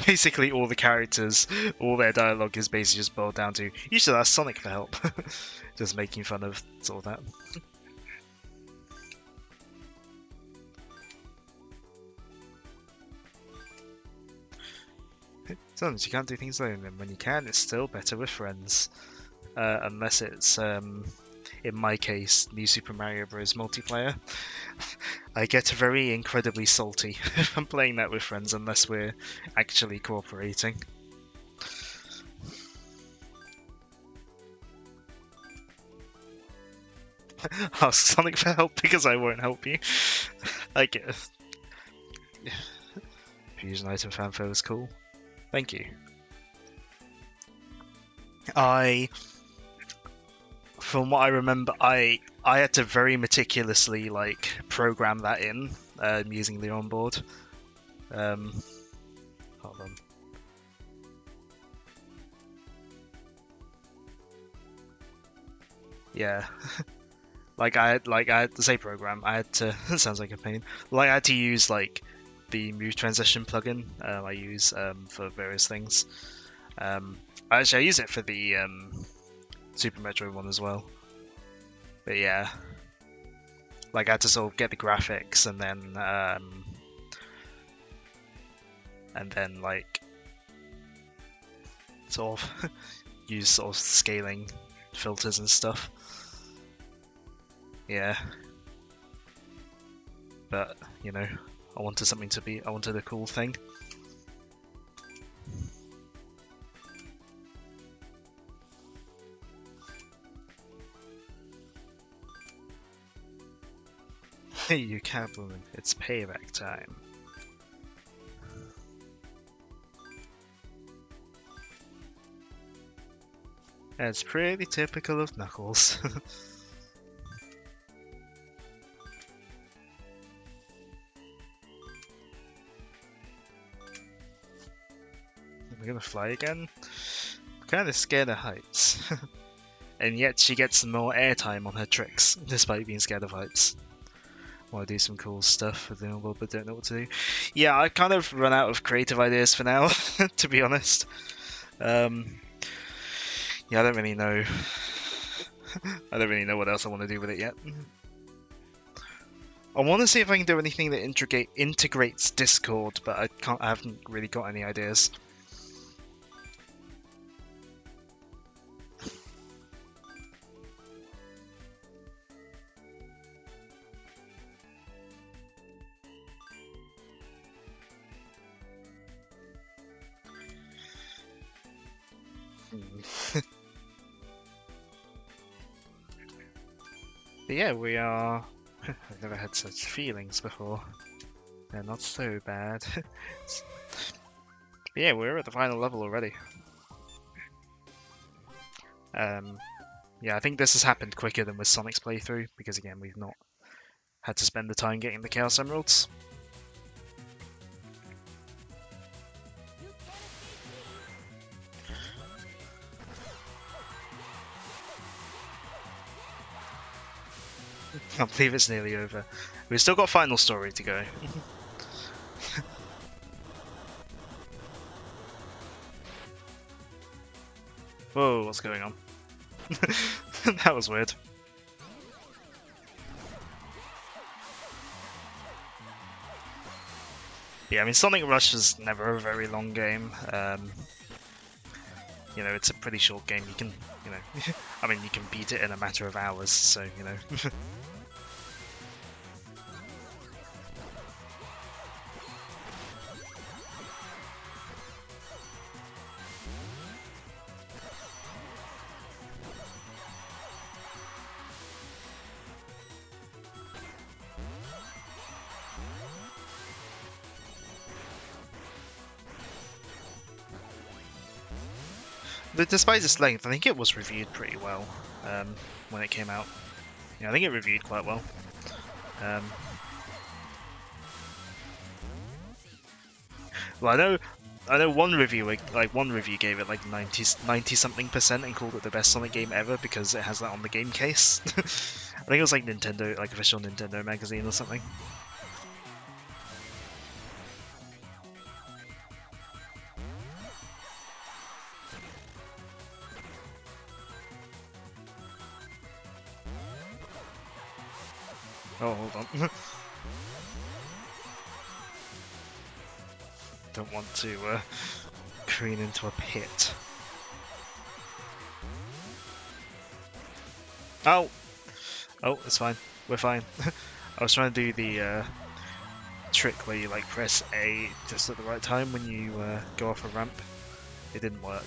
basically all the characters, all their dialogue is basically just boiled down to you should ask Sonic for help. Just making fun of sort of that. Sometimes you can't do things alone, and when you can, it's still better with friends. Unless it's, in my case, New Super Mario Bros. Multiplayer. I get very incredibly salty if I'm playing that with friends, unless we're actually cooperating. Ask Sonic for help because I won't help you. I get it. Fusion item fanfare was cool. Thank you. from what I remember, I had to very meticulously like program that in using the onboard. Hold on. Yeah. I had to say program. I had to. That sounds like a pain. Like I had to use like the move transition plugin. I use for various things. Actually, I use it for the Super Metroid one as well. But yeah, like I had to sort of get the graphics and then like sort of use sort of scaling filters and stuff. Yeah. But, you know, I wanted a cool thing. Hey, you Catwoman, it's payback time. It's pretty typical of Knuckles. We're gonna fly again? I'm kinda scared of heights. And yet she gets more airtime on her tricks, despite being scared of heights. Want to do some cool stuff with the world, but don't know what to do. Yeah, I kind of run out of creative ideas for now, to be honest. Yeah, I don't really know. I don't really know what else I want to do with it yet. I want to see if I can do anything that integrates Discord, but I haven't really got any ideas. But yeah, we are. I've never had such feelings before. They're not so bad. But yeah, we're at the final level already. Yeah, I think this has happened quicker than with Sonic's playthrough, because again, we've not had to spend the time getting the Chaos Emeralds. I can't believe it's nearly over. We've still got final story to go. Whoa, what's going on? That was weird. Yeah, I mean, Sonic Rush is never a very long game. You know, it's a pretty short game. You can, you know, I mean, you can beat it in a matter of hours, so, you know. But despite its length, I think it was reviewed pretty well when it came out. Yeah, I think it reviewed quite well. Well, I know one reviewer, like one review gave it like 90 something% and called it the best Sonic game ever because it has that on the game case. I think it was like Nintendo, like official Nintendo magazine or something. Oh, hold on. Don't want to careen into a pit. Oh! Oh, it's fine. We're fine. I was trying to do the trick where you like press A just at the right time when you go off a ramp. It didn't work.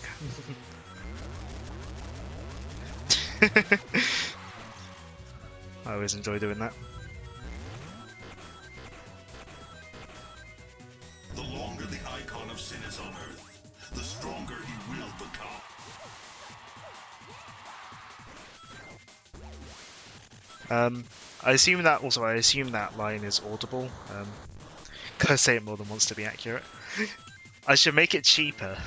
I always enjoy doing that. The longer the icon of sin is on Earth, the stronger he will become. I assume that also. I assume that line is audible. Gotta say it more than once to be accurate. I should make it cheaper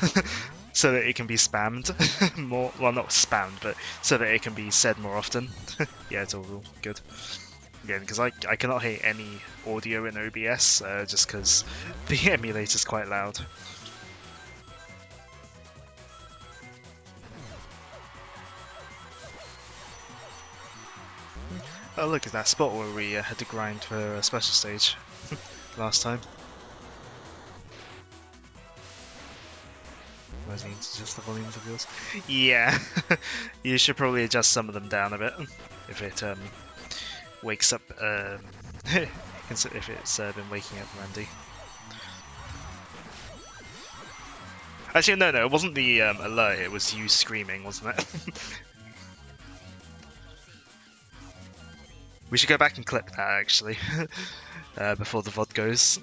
so that it can be spammed more. Well, not spammed, but so that it can be said more often. Yeah, it's all good. Again, because I cannot hear any audio in OBS just because the emulator's quite loud. Oh, look at that spot where we had to grind for a special stage last time. I need to adjust the volumes of yours. Yeah, you should probably adjust some of them down a bit if it wakes up. If it's been waking up Randy. Actually, no, it wasn't the alert. It was you screaming, wasn't it? We should go back and clip that actually before the VOD goes.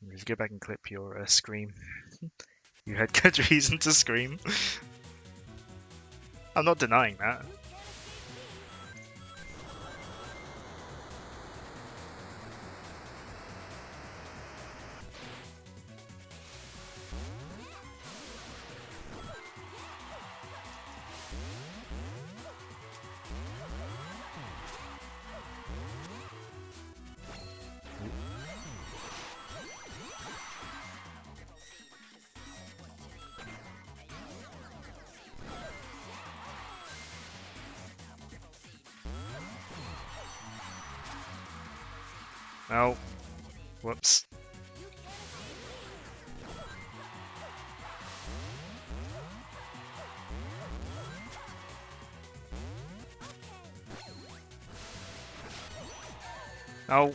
We should go back and clip your scream. You had good reason to scream. I'm not denying that. Oh, whoops. Oh.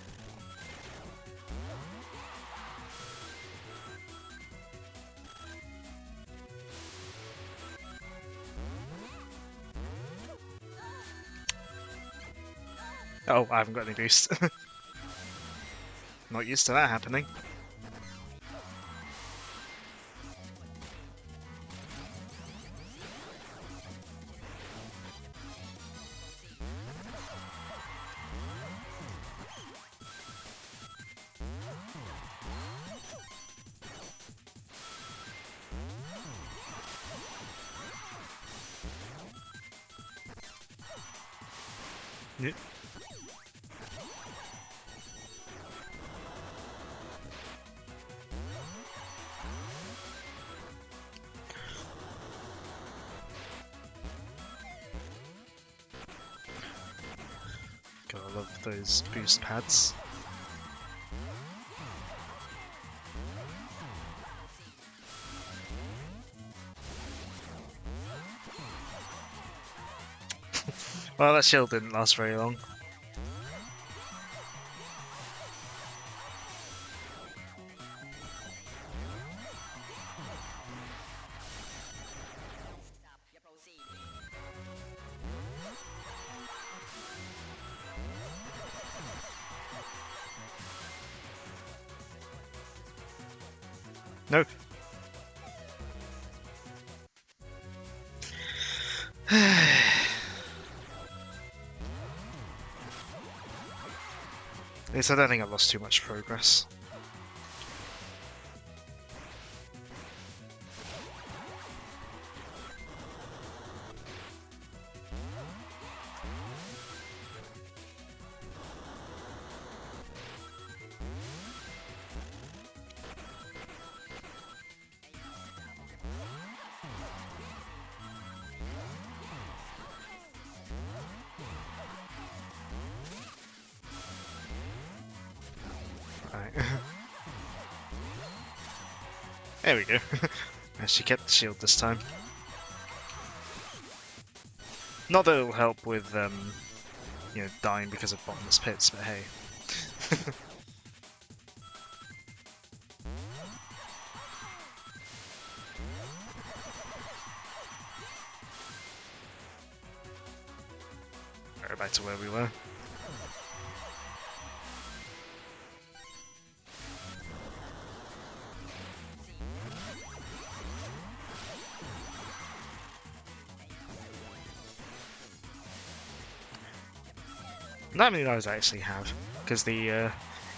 Oh, I haven't got any boost. Not used to that happening. Yeah. God, I love those boost pads. Well, that shield didn't last very long. No. At least I don't think I've lost too much progress. Right. There we go. Actually kept the shield this time. Not that it'll help with, dying because of bottomless pits, but hey. Right back to where we were. Not many lives I actually have, because the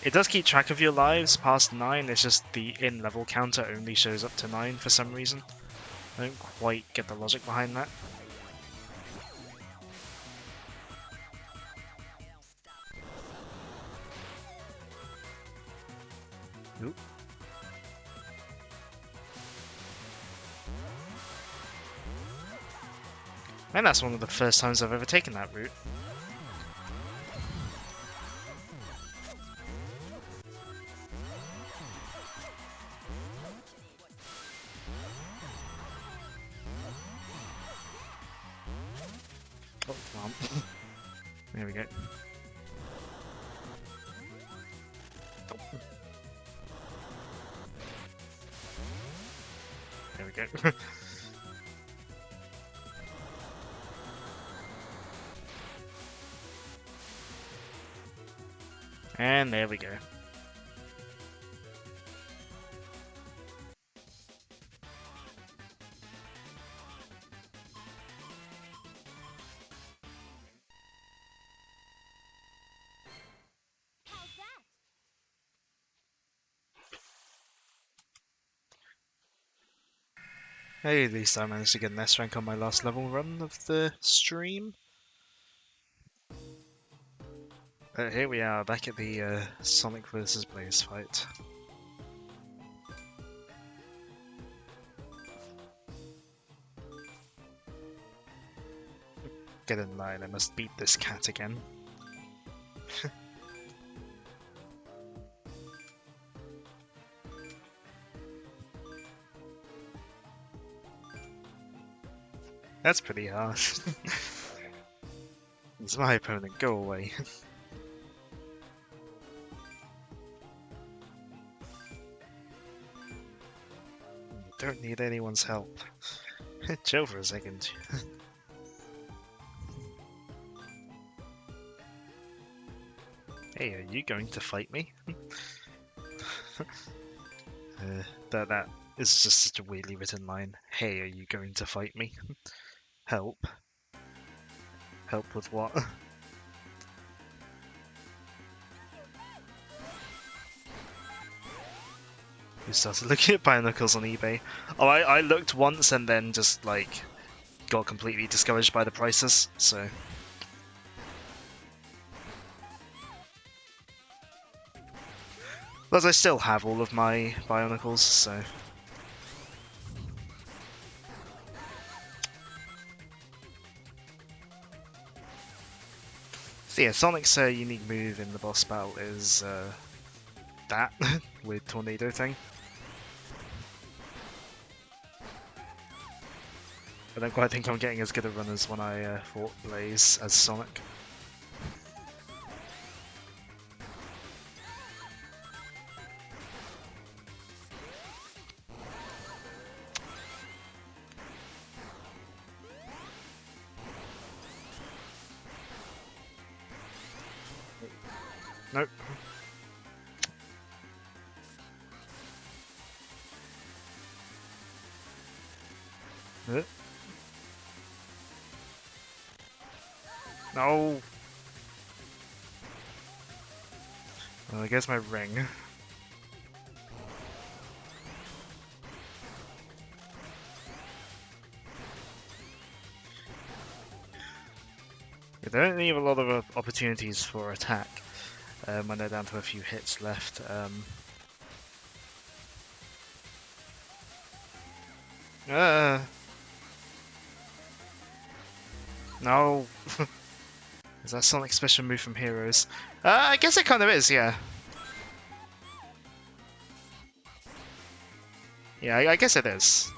it does keep track of your lives past 9. It's just the in-level counter only shows up to 9 for some reason. I don't quite get the logic behind that. Oop. And that's one of the first times I've ever taken that route. Oh, come on. There we go. There we go. And there we go. How's that? Hey, at least I managed to get an S rank on my last level run of the stream. But here we are, back at the Sonic vs. Blaze fight. Get in line, I must beat this cat again. That's pretty harsh. It's my opponent, go away. Don't need anyone's help. Chill for a second. Hey, are you going to fight me? That is just such a weirdly written line. Hey, are you going to fight me? Help. Help with what? We started looking at Bionicles on eBay. Oh, I looked once and then just, like, got completely discouraged by the prices, so... Plus, I still have all of my Bionicles, so... So yeah, Sonic's unique move in the boss battle is that weird tornado thing. I don't quite think I'm getting as good a run as when I fought Blaze as Sonic. Nope. No. Well, I guess my ring. They don't leave a lot of opportunities for attack when they're down to a few hits left. No. Is that Sonic's special move from Heroes? I guess it kind of is, yeah. Yeah, I guess it is.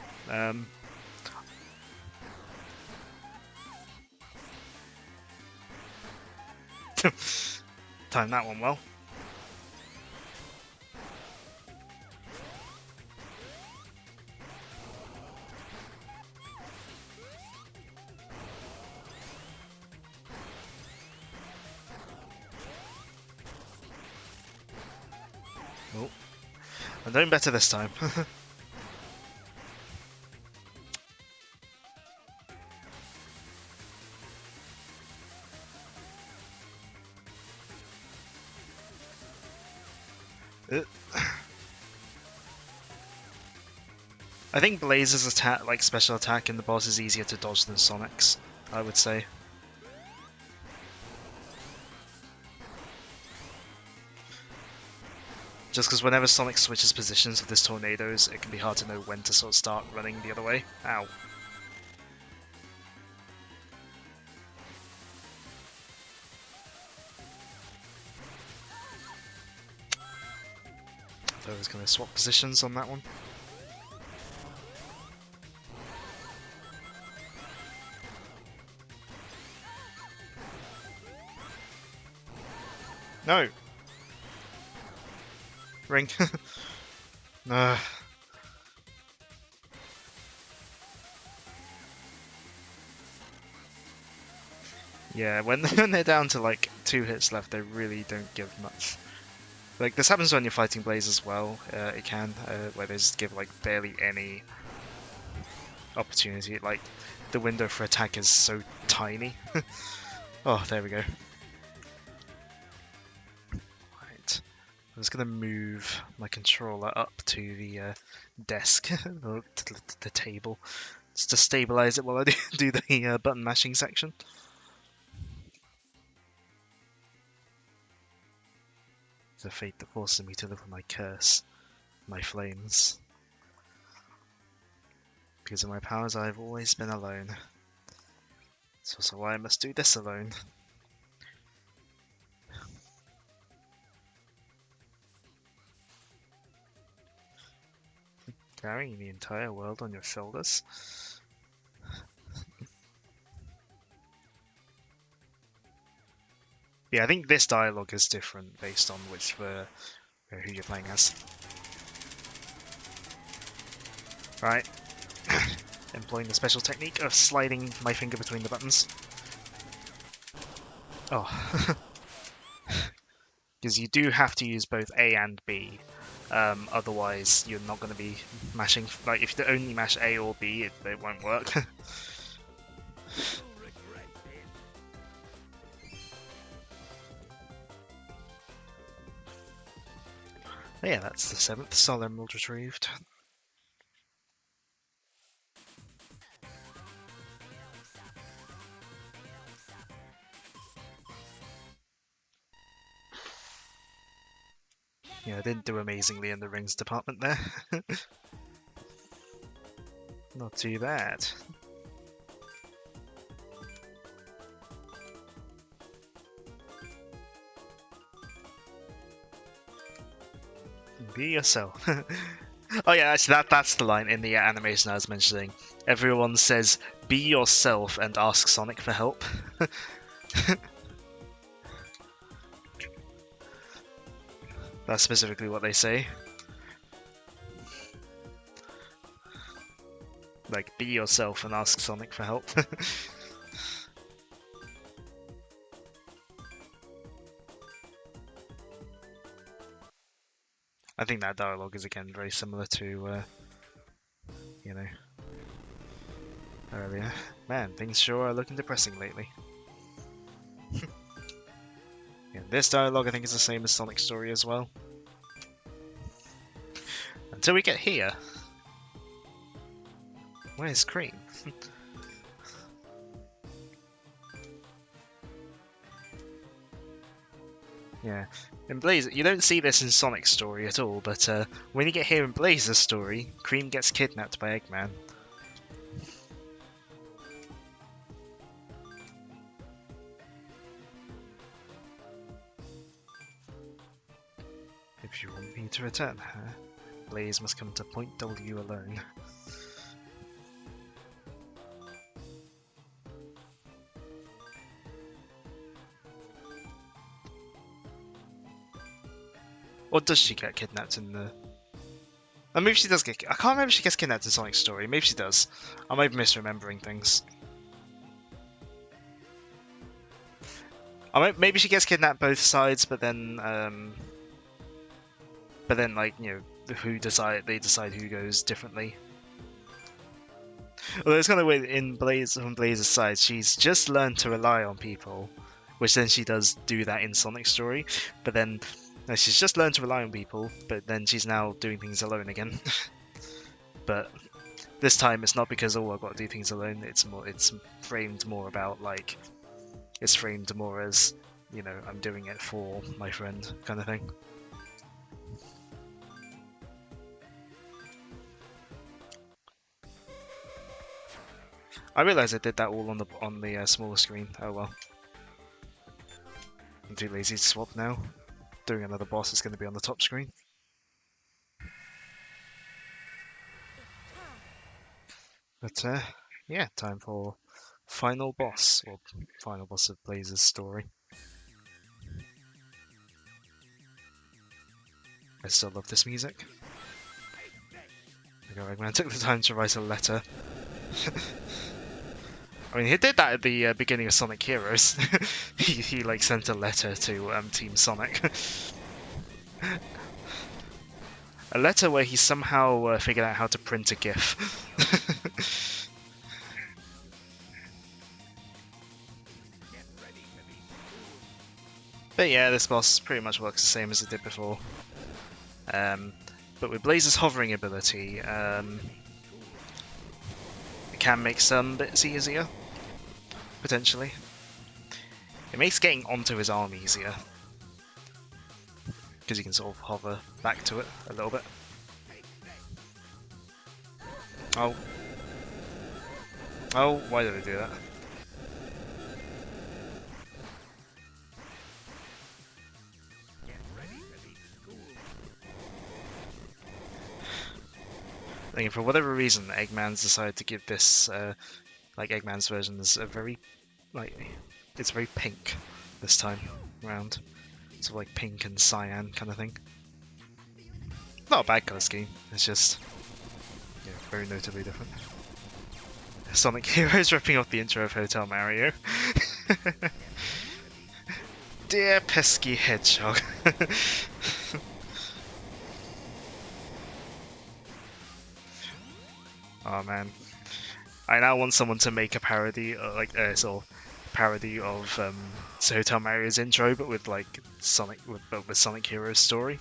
Time that one well. Oh, I'm doing better this time. I think Blaze's attack, like special attack in the boss, is easier to dodge than Sonic's, I would say. Just because whenever Sonic switches positions with his tornadoes, it can be hard to know when to sort of start running the other way. Ow. I thought I was going to swap positions on that one. No! Ring. No. Yeah, when they're down to like 2 hits left, they really don't give much. Like, this happens when you're fighting Blaze as well, it can, where they just give like barely any opportunity. Like, the window for attack is so tiny. Oh, there we go. Right. I'm just gonna move my controller up to the desk, or to the table, just to stabilize it while I do the button mashing section. It's a fate that forces me to live with my curse, my flames. Because of my powers, I've always been alone. It's also why I must do this alone. Carrying the entire world on your shoulders. Yeah, I think this dialogue is different based on who you're playing as. Right. Employing the special technique of sliding my finger between the buttons. Oh. Because you do have to use both A and B. Otherwise, you're not going to be mashing. Like, if you only mash A or B, it won't work. Yeah, that's the 7th Soul Emerald retrieved. Yeah, I didn't do amazingly in the rings department there. Not too bad. Be yourself. Oh yeah, actually that's the line in the animation I was mentioning. Everyone says, be yourself and ask Sonic for help. That's specifically what they say. Like, be yourself and ask Sonic for help. I think that dialogue is again very similar to, you know, earlier. Man, things sure are looking depressing lately. Yeah, this dialogue I think is the same as Sonic's story as well. Until we get here. Where's Cream? Yeah, in Blaze, you don't see this in Sonic's story at all, but when you get here in Blaze's story, Cream gets kidnapped by Eggman. If you want me to return her, Blaze must come to Point W alone. Or does she get kidnapped in the... Oh, maybe she does get... I can't remember if she gets kidnapped in Sonic's story. Maybe she does. I might be misremembering things. Maybe she gets kidnapped both sides, but then, like, you know, they decide who goes differently. Although it's kind of weird on Blaze's side, she's just learned to rely on people, which then she does do that in Sonic's story, but then she's just learned to rely on people, but then she's now doing things alone again. But This time it's not because oh I've got to do things alone. It's framed more about like it's framed more as, you know, I'm doing it for my friend kind of thing. I realised I did that all on the smaller screen. Oh well. I'm too lazy to swap now. Doing another boss is going to be on the top screen. But yeah, time for final boss, or final boss of Blaze's story. I still love this music. The Eggman took the time to write a letter. I mean, he did that at the beginning of Sonic Heroes. he like sent a letter to Team Sonic. A letter where he somehow figured out how to print a GIF. But yeah, this boss pretty much works the same as it did before. But with Blaze's hovering ability, it can make some bits easier, potentially. It makes getting onto his arm easier, because you can sort of hover back to it a little bit. Oh. Oh, why did I do that? I think for whatever reason, Eggman's decided to give this, like Eggman's version is a very, like, it's very pink this time around. Sort of like pink and cyan kind of thing. Not a bad colour scheme, it's just, yeah, very notably different. Sonic Heroes ripping off the intro of Hotel Mario. Dear pesky hedgehog. Oh man, I now want someone to make a parody, like sort of parody of Hotel Mario's intro, but with like Sonic, with Sonic Heroes story.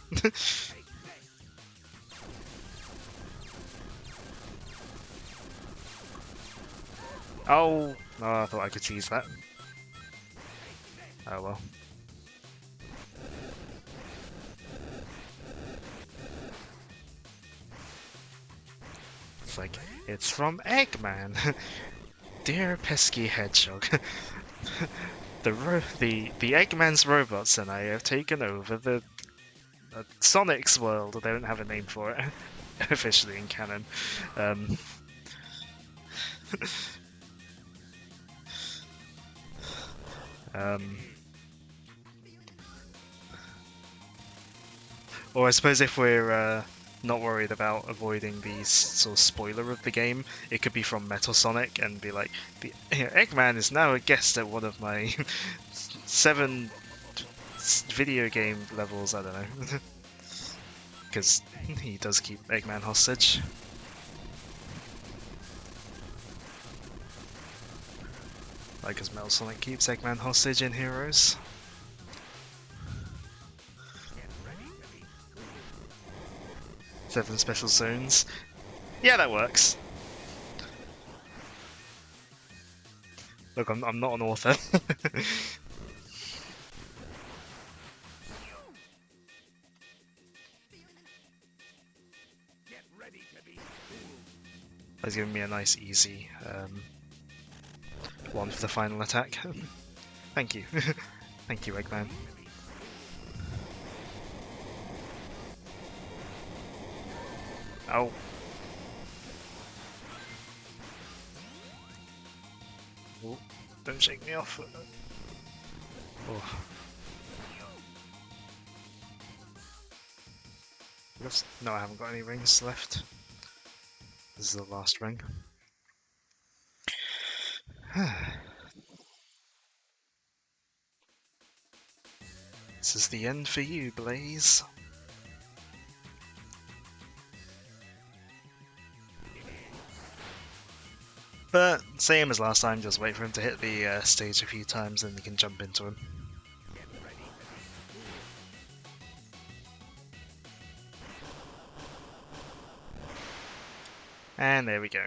Oh, I thought I could tease that. Oh well. It's like, it's from Eggman. Dear pesky hedgehog. the Eggman's robots and I have taken over the Sonic's world. They don't have a name for it officially in canon. Or I suppose if we're not worried about avoiding the sort of spoiler of the game, it could be from Metal Sonic and be like, Eggman is now a guest at one of my 7 video game levels, I don't know. Because he does keep Eggman hostage. Like as Metal Sonic keeps Eggman hostage in Heroes. 7 special zones. Yeah, that works. Look, I'm not an author. That's giving me a nice, easy one for the final attack. Thank you. Thank you, Eggman. Oh. Oh, don't shake me off. Oh. No, I haven't got any rings left. This is the last ring. This is the end for you, Blaze. But same as last time, just wait for him to hit the stage a few times and you can jump into him. And there we go.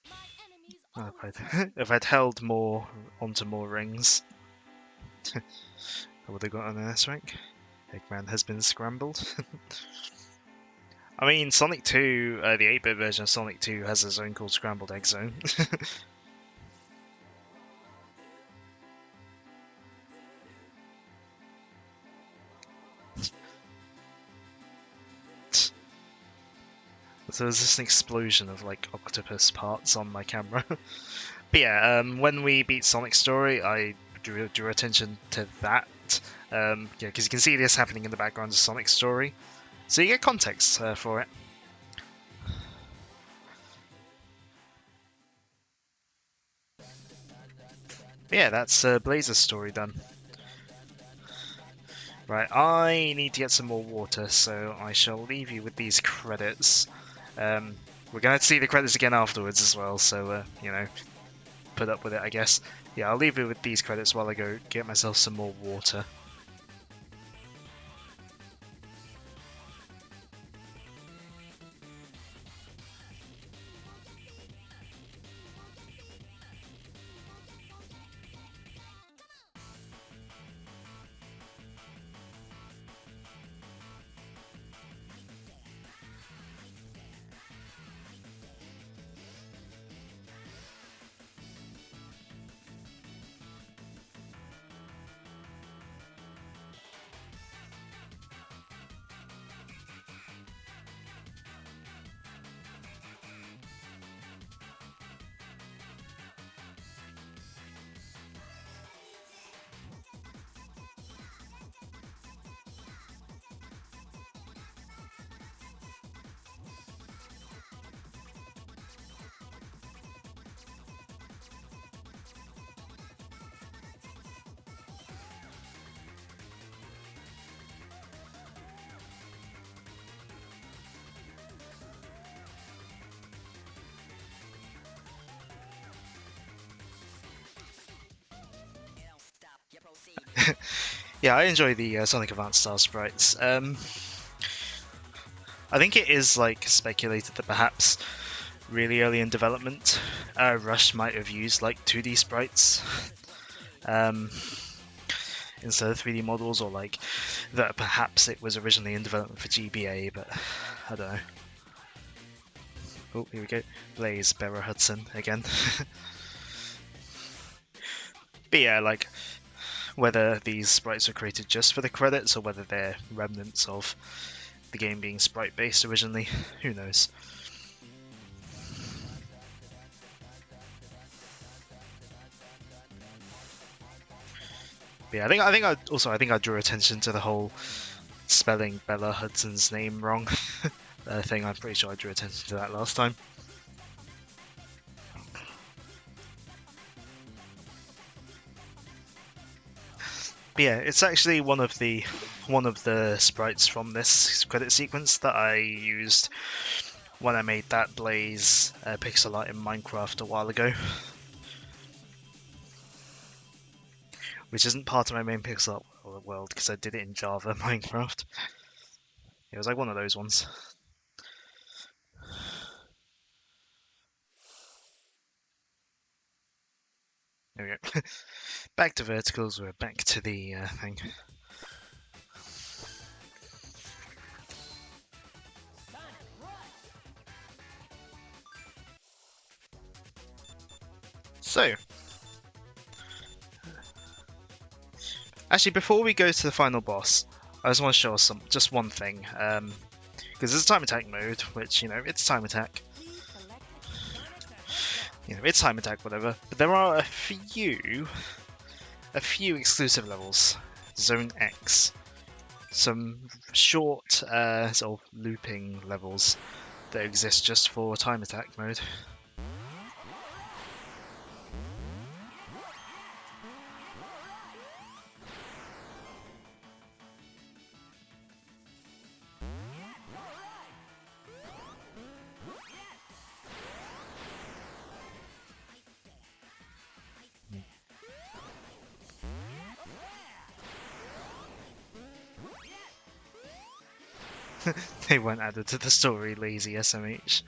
My enemies Oh, always if I'd held more onto more rings, I would have gotten an S rank. Eggman has been scrambled. I mean, Sonic 2, the 8-bit version of Sonic 2 has a zone called Scrambled Egg Zone. So there's just an explosion of like octopus parts on my camera. But yeah, when we beat Sonic Story, I drew attention to that. Yeah, because you can see this happening in the background of Sonic Story, so you get context for it. But yeah, that's Blazer's story done. Right, I need to get some more water, so I shall leave you with these credits. We're going to see the credits again afterwards as well, so, you know, put up with it, I guess. Yeah, I'll leave you with these credits while I go get myself some more water. Yeah, I enjoy the Sonic Advance style sprites. I think it is like speculated that perhaps really early in development, Rush might have used like 2D sprites um, instead of 3D models, or like that perhaps it was originally in development for GBA, but I don't know. Oh, here we go. Blaze Bera Hudson again. But yeah, like whether these sprites were created just for the credits or whether they're remnants of the game being sprite based originally, who knows. But yeah, I think I drew attention to the whole spelling Bella Hudson's name wrong thing. I'm pretty sure I drew attention to that last time. But yeah, it's actually one of the sprites from this credit sequence that I used when I made that Blaze pixel art in Minecraft a while ago, which isn't part of my main pixel art world because I did it in Java Minecraft. It was like one of those ones. There we go. Back to verticals. We're back to the thing. So, actually, before we go to the final boss, I just want to show us just one thing. Because there's a time attack mode, which, you know, it's time attack. You know, it's time attack, whatever. But there are a few exclusive levels. Zone X. Some short, sort of looping levels that exist just for time attack mode. They weren't added to the story, lazy SMH.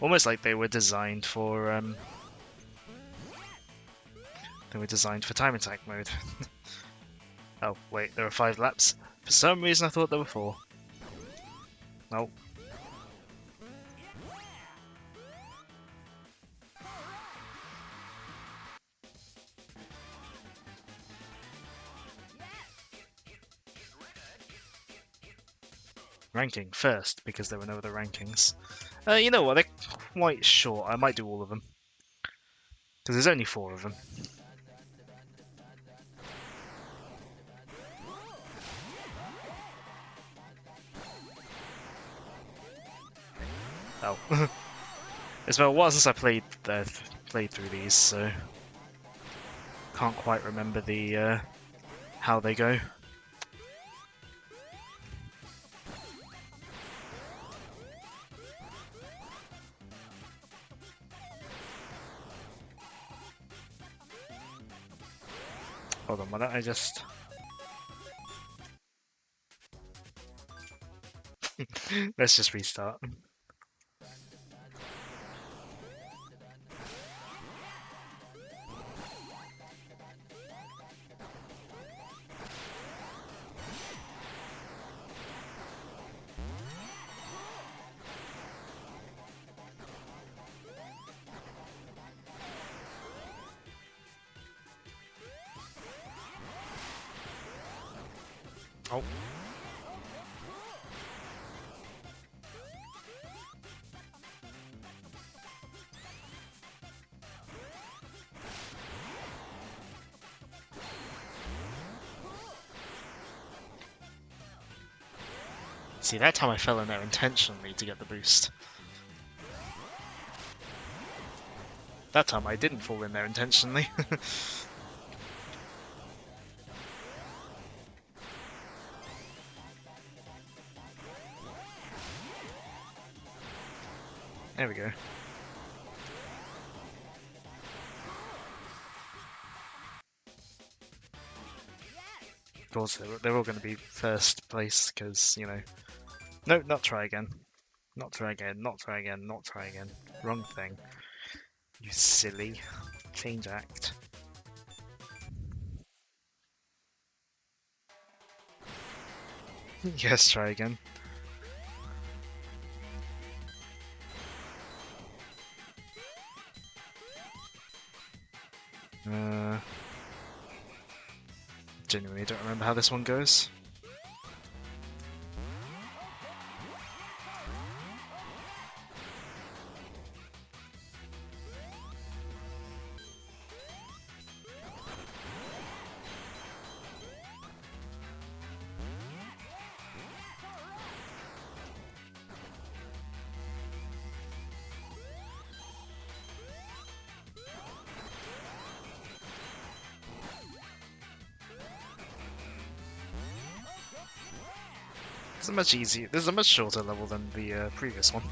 Almost like they were designed for time attack mode. Oh wait, there are 5 laps. For some reason I thought there were 4. Nope. Ranking first, because there were no other rankings. You know what, they're quite short. I might do all of them. Because there's only 4 of them. Oh. It's been a while since I played through these, so can't quite remember the how they go. Hold on, why don't I just... Let's just restart. Oh. See, that time I fell in there intentionally to get the boost. That time I didn't fall in there intentionally. There we go. Of course, they're all going to be first place because, you know... No, not try again. Not try again, not try again, not try again. Wrong thing. You silly. Change act. Yes, try again. Genuinely don't remember how this one goes. It's a much easier. This is a much shorter level than the previous one.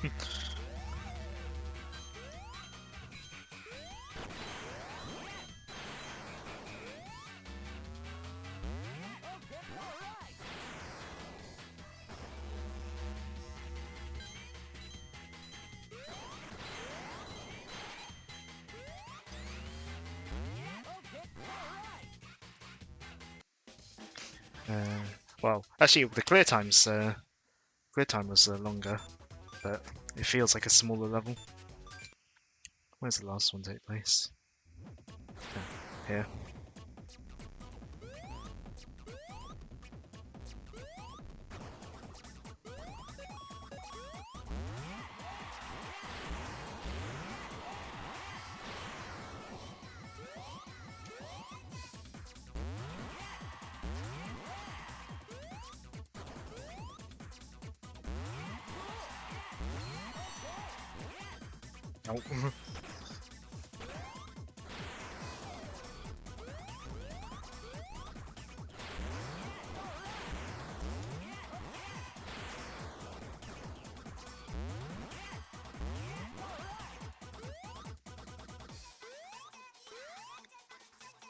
Well, actually, the clear time was longer, but it feels like a smaller level. Where's the last one take place? Here. Oh.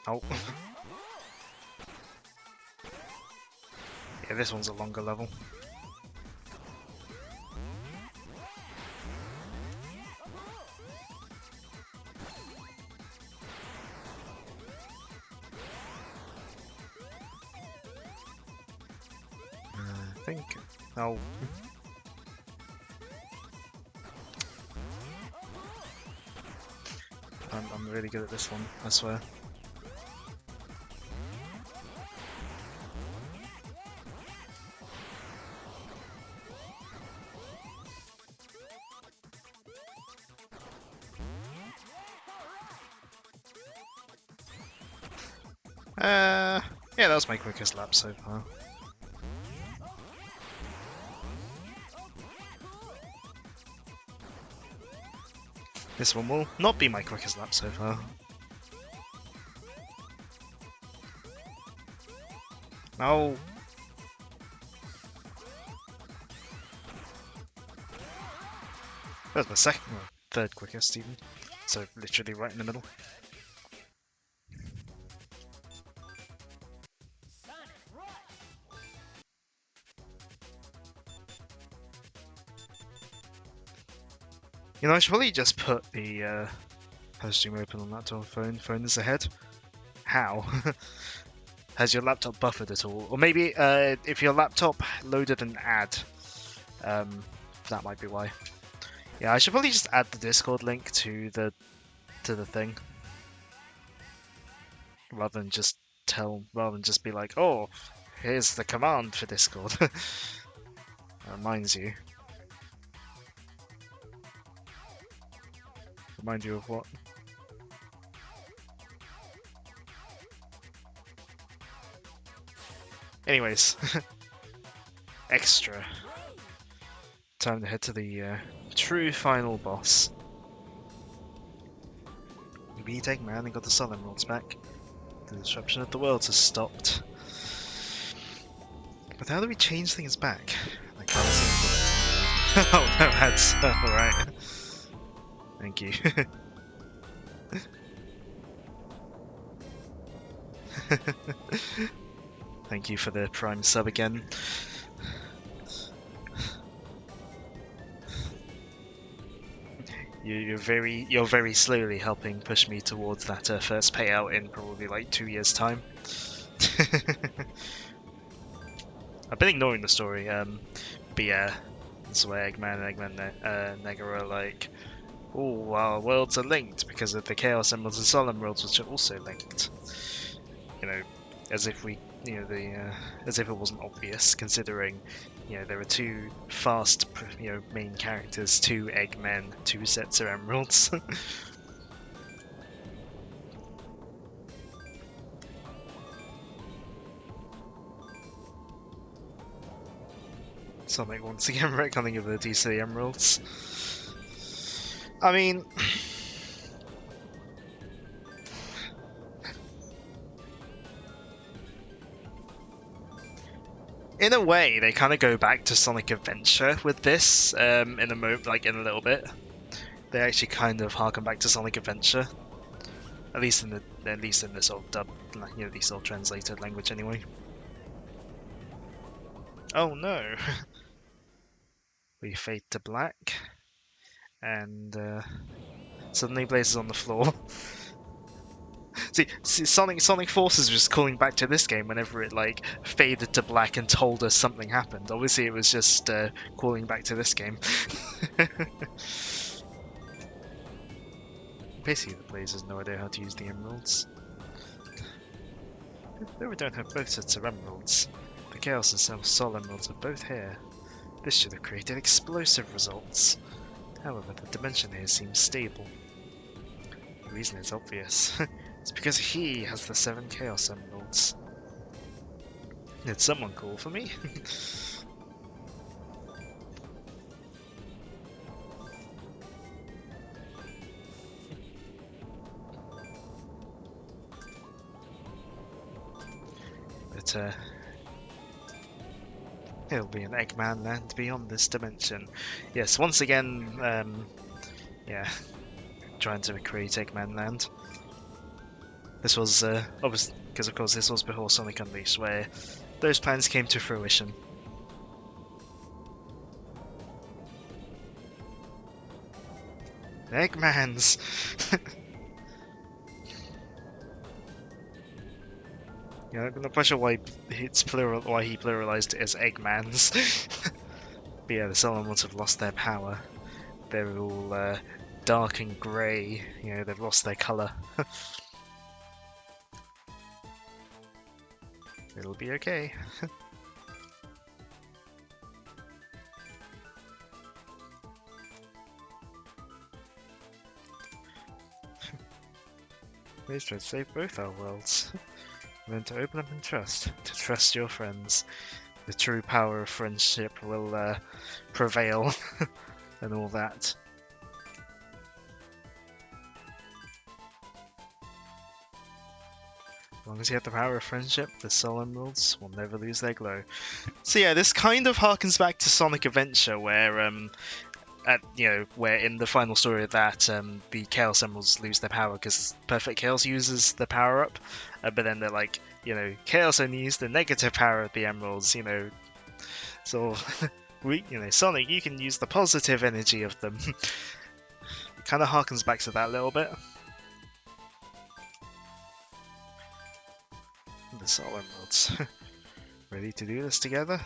Oh. Yeah, this one's a longer level. think. Oh. I'm really good at this one, I swear. Yeah, that was my quickest lap so far. This one will not be my quickest lap so far. No. That was my second, or third quickest even. So literally right in the middle. You know, I should probably just put the Stream open on laptop phone. Phone is ahead. How? Has your laptop buffered at all? Or maybe if your laptop loaded an ad, that might be why. Yeah, I should probably just add the Discord link to the thing, rather than just be like, oh, here's the command for Discord. That reminds you. Remind you of what? Anyways, extra. Time to head to the true final boss. We beat Eggman and got the Sun Emeralds back. The disruption of the world has stopped. But how do we change things back? I can't seem to. Oh no, that's alright. Thank you. Thank you for the Prime sub again. You're very slowly helping push me towards that first payout in probably like 2 years' time. I've been ignoring the story, but yeah, that's where Eggman and Nega are like, oh, our worlds are linked because of the Chaos Emeralds and Soul Emeralds, which are also linked. You know, as if as if it wasn't obvious, considering, there are two fast, main characters, two Eggmen, two sets of emeralds. Sonic once again retconning abilities to the emeralds. I mean, in a way, they kind of go back to Sonic Adventure with this. In a little bit, they actually kind of harken back to Sonic Adventure, at least in the sort of dub, the sort of translated language, anyway. Oh no! We fade to black, and suddenly Blaze is on the floor. See, Sonic Forces was just calling back to this game whenever it like faded to black and told us something happened. Obviously, it was just calling back to this game. Basically, the Blaze has no idea how to use the emeralds. Though we don't have both sets of emeralds, the Chaos and Soul Emeralds are both here. This should have created explosive results. However, the dimension here seems stable. The reason is obvious. It's because he has the 7 Chaos Emeralds. Did someone call for me? But, it'll be an Eggman land beyond this dimension. Yes, once again, yeah, trying to create Eggman land. This was, obviously, because of course this was before Sonic Unleashed, where those plans came to fruition. Eggmans! You know, I'm not quite sure why it's plural, why he pluralized it as Eggmans. But yeah, the Solar Emeralds have lost their power. They're all dark and grey. You know, they've lost their colour. It'll be okay. Please try to save both our worlds. Learn to open up and trust. To trust your friends. The true power of friendship will prevail. And all that. As long as you have the power of friendship, the Soul Emeralds will never lose their glow. So yeah, this kind of harkens back to Sonic Adventure, where where in the final story of that, the Chaos Emeralds lose their power because Perfect Chaos uses the power up, but then they're like, Chaos only used the negative power of the Emeralds, so Sonic, you can use the positive energy of them. It kind of harkens back to that a little bit. The Soul Emeralds. Ready to do this together?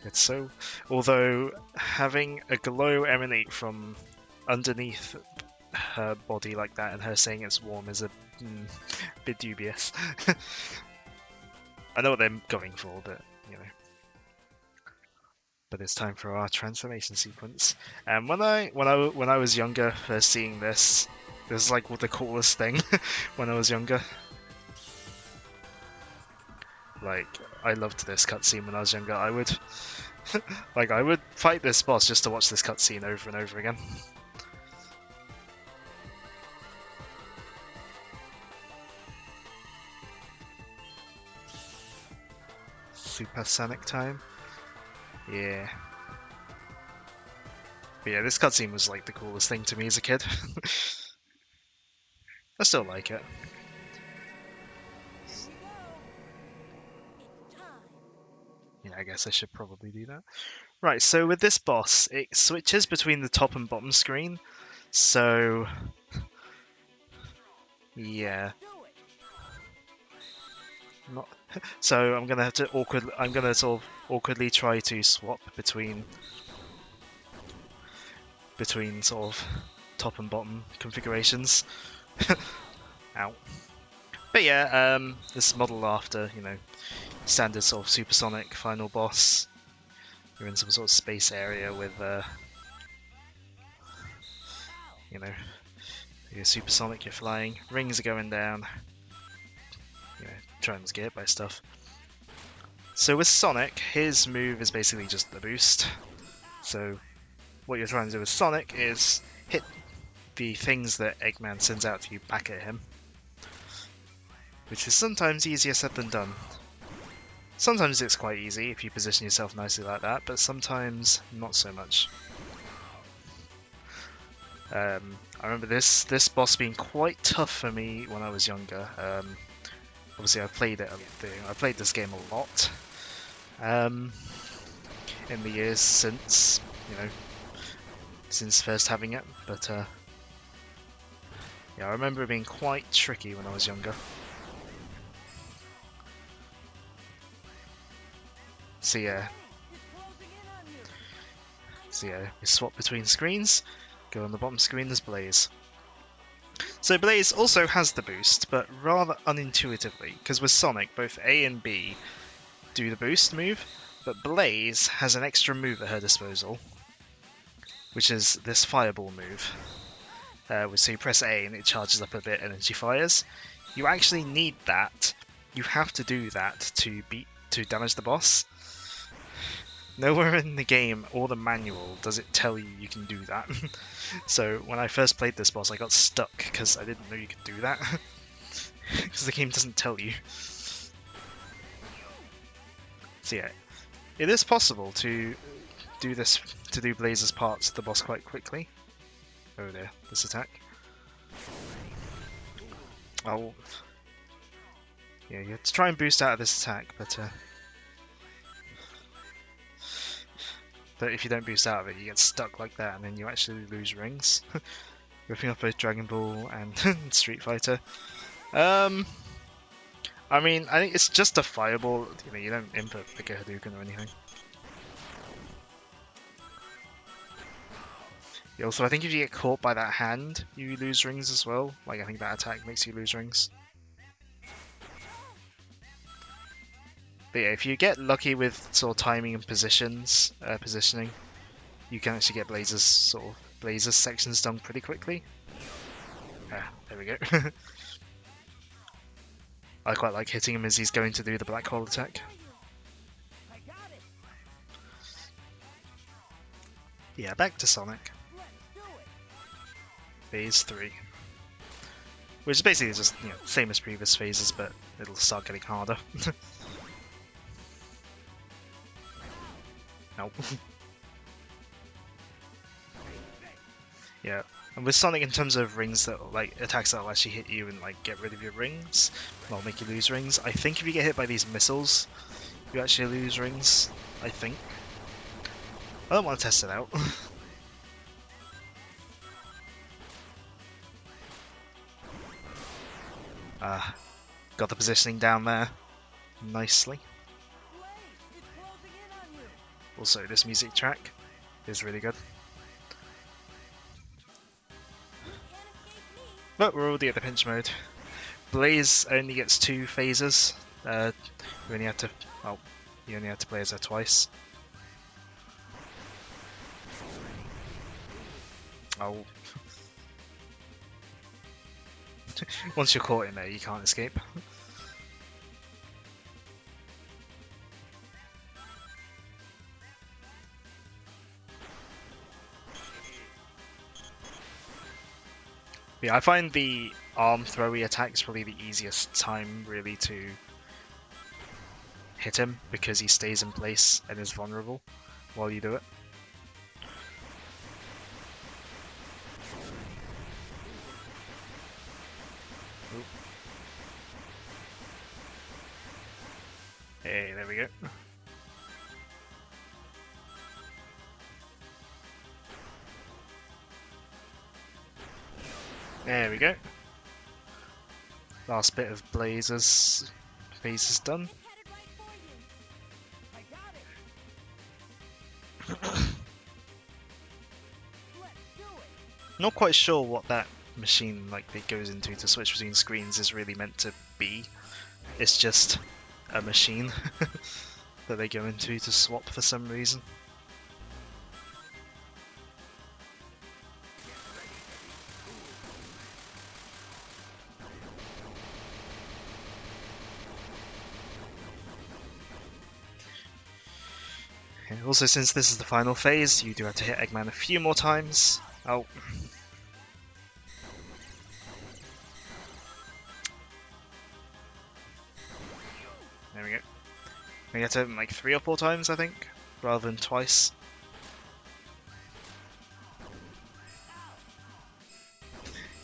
It's so... Although, having a glow emanate from underneath her body like that and her saying it's warm is a bit dubious. I know what they're going for, but, But it's time for our transformation sequence. And when I was younger, first seeing this was like the coolest thing when I was younger. Like, I loved this cutscene when I was younger. I would I would fight this boss just to watch this cutscene over and over again. Supersonic time. Yeah. But yeah, this cutscene was like the coolest thing to me as a kid. I still like it. Yeah, I guess I should probably do that. Right, so with this boss, it switches between the top and bottom screen. So, yeah. Not. So I'm gonna have to sort of awkwardly try to swap between sort of top and bottom configurations. Ow. But yeah, this is modeled after, standard sort of supersonic final boss. You're in some sort of space area with, you're supersonic, you're flying, rings are going down. Trying to get hit by stuff. So with Sonic, his move is basically just the boost. So what you're trying to do with Sonic is hit the things that Eggman sends out to you back at him. Which is sometimes easier said than done. Sometimes it's quite easy if you position yourself nicely like that, but sometimes not so much. I remember this boss being quite tough for me when I was younger. Obviously, I played this game a lot in the years since, since first having it. But yeah, I remember it being quite tricky when I was younger. So yeah, we swap between screens. Go on the bottom screen, there's Blaze. So Blaze also has the boost, but rather unintuitively, because with Sonic, both A and B do the boost move, but Blaze has an extra move at her disposal, which is this Fireball move. So you press A and it charges up a bit and then she fires. You actually need that. You have to do that to damage the boss. Nowhere in the game or the manual does it tell you can do that. So when I first played this boss, I got stuck because I didn't know you could do that. Because the game doesn't tell you. So yeah, it is possible to do Blaze's parts to the boss quite quickly. Oh dear, this attack. Oh. Yeah, you have to try and boost out of this attack, but if you don't boost out of it, you get stuck like that, and then you actually lose rings. Ripping up both Dragon Ball and Street Fighter. Um, I mean, I think it's just a fireball. You know, you don't input like a Hadouken or anything. Yeah, also, I think if you get caught by that hand, you lose rings as well. Like, I think that attack makes you lose rings. But yeah, if you get lucky with sort of timing and positioning, you can actually get Blazers sections done pretty quickly. Ah, there we go. I quite like hitting him as he's going to do the black hole attack. I got it. Yeah, back to Sonic. Let's do it. Phase 3. Which is basically just, you know, same as previous phases, but it'll start getting harder. Nope. Yeah. And with Sonic, in terms of rings that, like, attacks that will actually hit you and, like, get rid of your rings, well, make you lose rings. I think if you get hit by these missiles, you actually lose rings. I think. I don't want to test it out. Got the positioning down there nicely. Blaze, it's closing in on you. Also, this music track is really good. You can't escape me. But we're already at the pinch mode. Blaze only gets 2 phases. You only have to, well, you only have to play as her twice. Oh. Once you're caught in there, you can't escape. Yeah, I find the arm throwy attack is probably the easiest time really to hit him because he stays in place and is vulnerable while you do it. Oop. Hey, there we go. There we go. Last bit of Blazers phases done. Headed right for you. I got it. Let's do it. Not quite sure what that machine like that goes into to switch between screens is really meant to be. It's just a machine that they go into to swap for some reason. Also, since this is the final phase, you do have to hit Eggman a few more times. Oh. There we go. We have to hit him like 3 or 4 times, I think, rather than twice.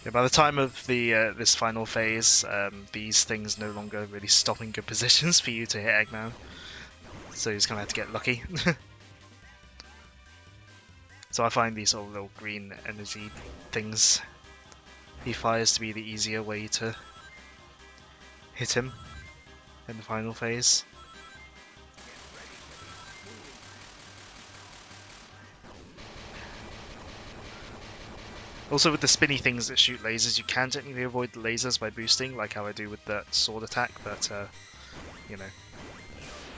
Yeah, by the time of the this final phase, these things no longer really stop in good positions for you to hit Eggman. So you're just gonna have to get lucky. So I find these sort of little green energy things he fires to be the easier way to hit him in the final phase. Also with the spinny things that shoot lasers, you can technically avoid the lasers by boosting, like how I do with that sword attack, but you know,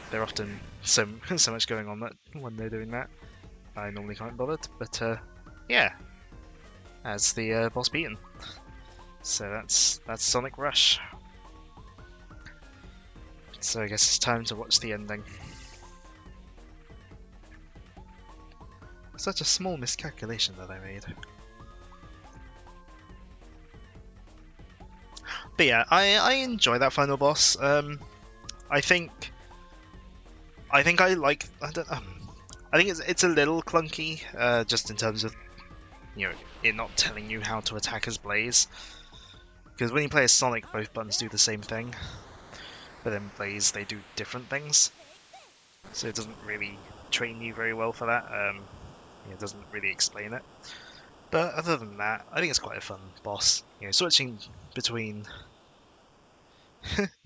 they're often so much going on that when they're doing that, I normally can't bother. But yeah, as the boss beaten. So that's Sonic Rush. So I guess it's time to watch the ending. Such a small miscalculation that I made. But yeah, I enjoy that final boss. I think I like. I think it's a little clunky, just in terms of, you know, it not telling you how to attack as Blaze. Because when you play as Sonic, both buttons do the same thing, but then Blaze they do different things. So it doesn't really train you very well for that. It doesn't really explain it. But other than that, I think it's quite a fun boss. You know, switching between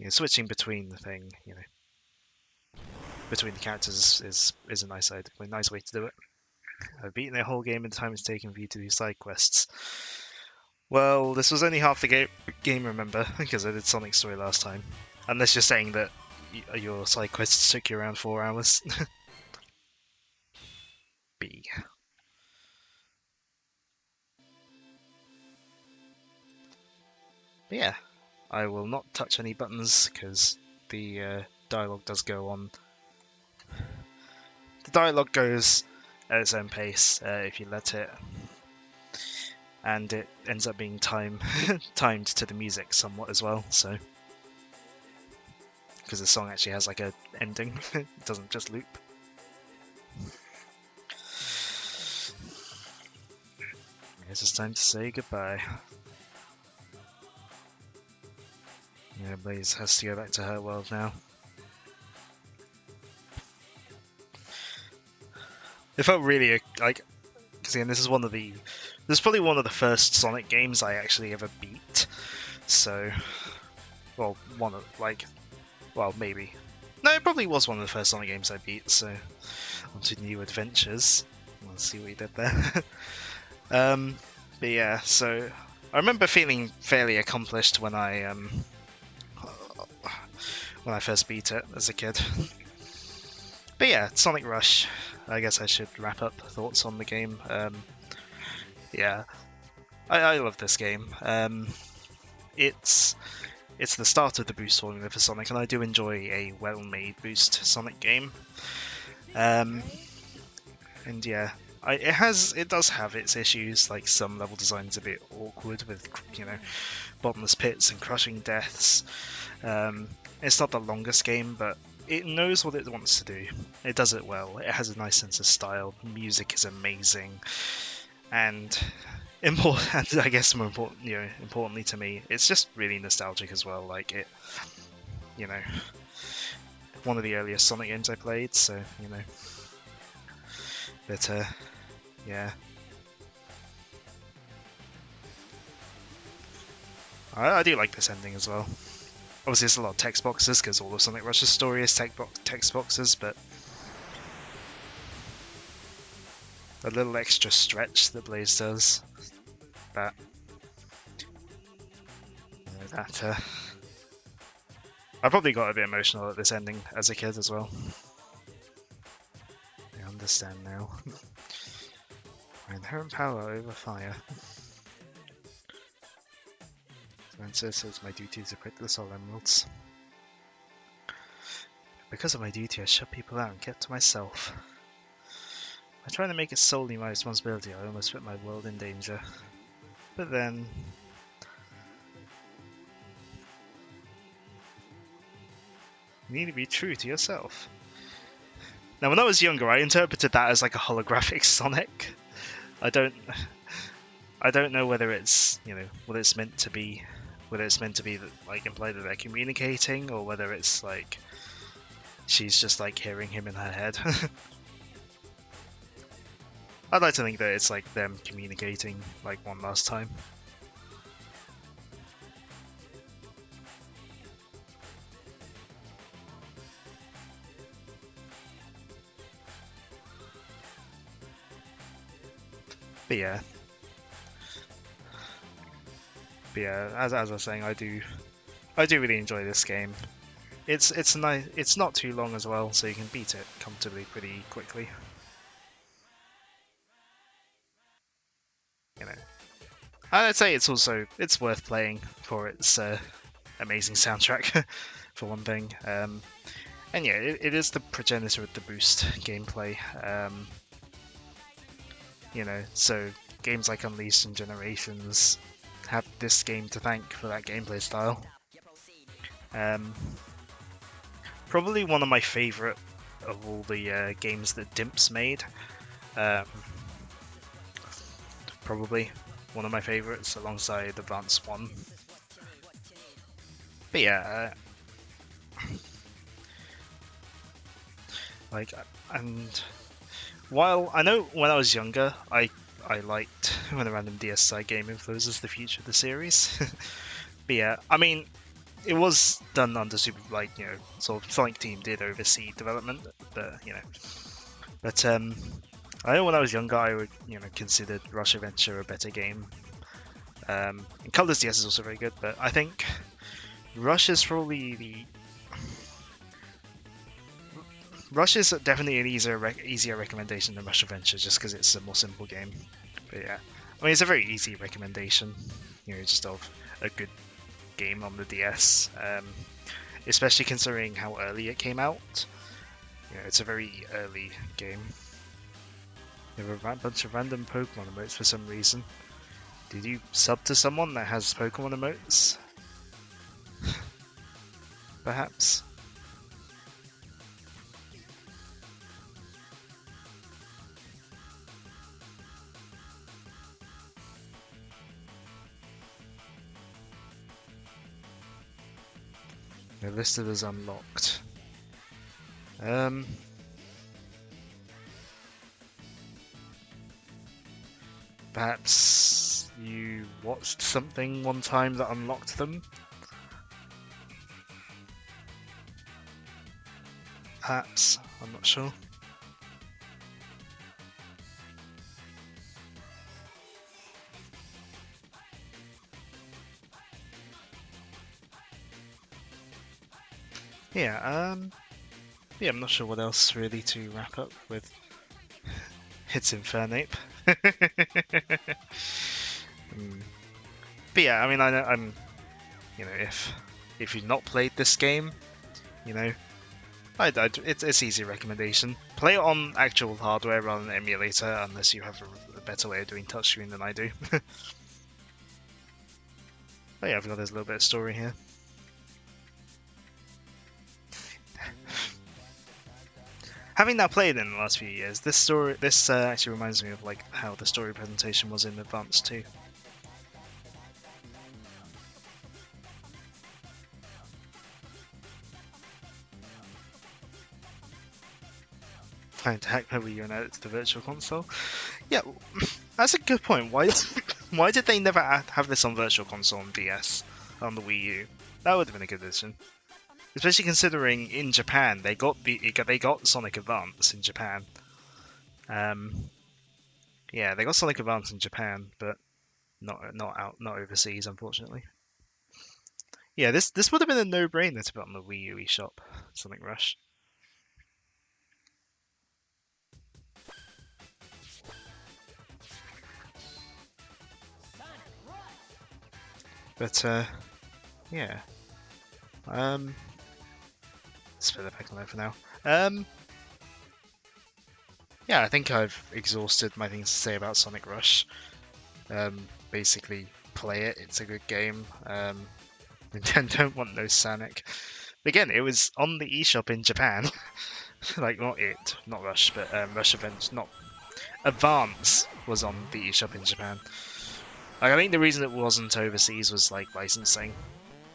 Switching between the thing, between the characters is a nice way to do it. I've beaten the whole game in the time it's taken for you to do side quests. Well, this was only half the game, remember, because I did Sonic Story last time. Unless you're saying that your side quests took you around 4 hours. B. But yeah, I will not touch any buttons because the dialogue does go on. The dialogue goes at its own pace if you let it, and it ends up being timed to the music somewhat as well. So, because the song actually has like a ending, it doesn't just loop. I guess it's time to say goodbye. Yeah, Blaze has to go back to her world now. It felt really like, because again, this is probably one of the first Sonic games I actually ever beat. So, well, maybe. No, it probably was one of the first Sonic games I beat. So, on to new adventures. Let's see what you did there. But yeah, so I remember feeling fairly accomplished when I first beat it as a kid. But yeah, Sonic Rush. I guess I should wrap up thoughts on the game. Yeah, I love this game. It's the start of the boost formula for Sonic, and I do enjoy a well-made boost Sonic game. And yeah, it does have its issues. Like some level design's a bit awkward with bottomless pits and crushing deaths. It's not the longest game, but it knows what it wants to do. It does it well. It has a nice sense of style. Music is amazing, and I guess more important, importantly to me, it's just really nostalgic as well. Like it, one of the earliest Sonic games I played. So but yeah. I do like this ending as well. Obviously, there's a lot of text boxes because all of Sonic Rush's story is text boxes, but a little extra stretch that Blaze does. I probably got a bit emotional at this ending as a kid as well. I understand now. My inherent power over fire. Spencer says my duty is to protect the Soul Emeralds. Because of my duty, I shut people out and kept to myself. By trying to make it solely my responsibility, I almost put my world in danger. But then... you need to be true to yourself. Now, when I was younger, I interpreted that as like a holographic Sonic. I don't know whether it's, what it's meant to be. Whether it's meant to be that, like, imply that they're communicating, or whether it's like she's just like hearing him in her head. I'd like to think that it's like them communicating like one last time. But yeah. As I was saying, I do really enjoy this game. It's nice. It's not too long as well, so you can beat it comfortably pretty quickly. I'd say it's worth playing for its amazing soundtrack, for one thing. And yeah, it is the progenitor of the boost gameplay. So games like Unleashed and Generations have this game to thank for that gameplay style. Probably one of my favourite of all the games that Dimps made. Probably one of my favourites alongside Advance 1. But yeah, and while I know when I was younger, I liked when a random DS side game influences the future of the series. But yeah, I mean, it was done under super, like, you know, sort of Sonic Team did oversee development, but you know, but I know when I was younger, I would, you know, considered Rush Adventure a better game. And Colors DS is also very good, but I think Rush is probably the Rush is definitely an easier recommendation than Rush Adventure, just because it's a more simple game. But yeah, I mean, it's a very easy recommendation, you know, just of a good game on the DS, especially considering how early it came out. You know, it's a very early game. There were a bunch of random Pokemon emotes for some reason. Did you sub to someone that has Pokemon emotes? Perhaps? The listed as unlocked. Perhaps you watched something one time that unlocked them? Perhaps, I'm not sure. Yeah, yeah, I'm not sure what else really to wrap up with. It's Infernape. But yeah, I mean, I'm, you know, if you've not played this game, you know, it's easy recommendation. Play it on actual hardware rather than emulator, unless you have a better way of doing touchscreen than I do. Oh yeah, I've got this little bit of story here. Having now played in the last few years, this actually reminds me of like how the story presentation was in Advance 2. Trying to hack my Wii U and add it to the Virtual Console. Yeah, that's a good point. Why did they never have this on Virtual Console and DS on the Wii U? That would have been a good addition. Especially considering in Japan they got Sonic Advance in Japan. Yeah, they got Sonic Advance in Japan, but not overseas, unfortunately. Yeah, this would have been a no-brainer to put on the Wii U eShop, Sonic Rush. But yeah, let's put that back on there for now. Yeah, I think I've exhausted my things to say about Sonic Rush. Basically, play it. It's a good game. Nintendo don't want no Sonic. But again, it was on the eShop in Japan. Like, not Rush, but Rush Advance, not Advance was on the eShop in Japan. Like, I think the reason it wasn't overseas was like licensing,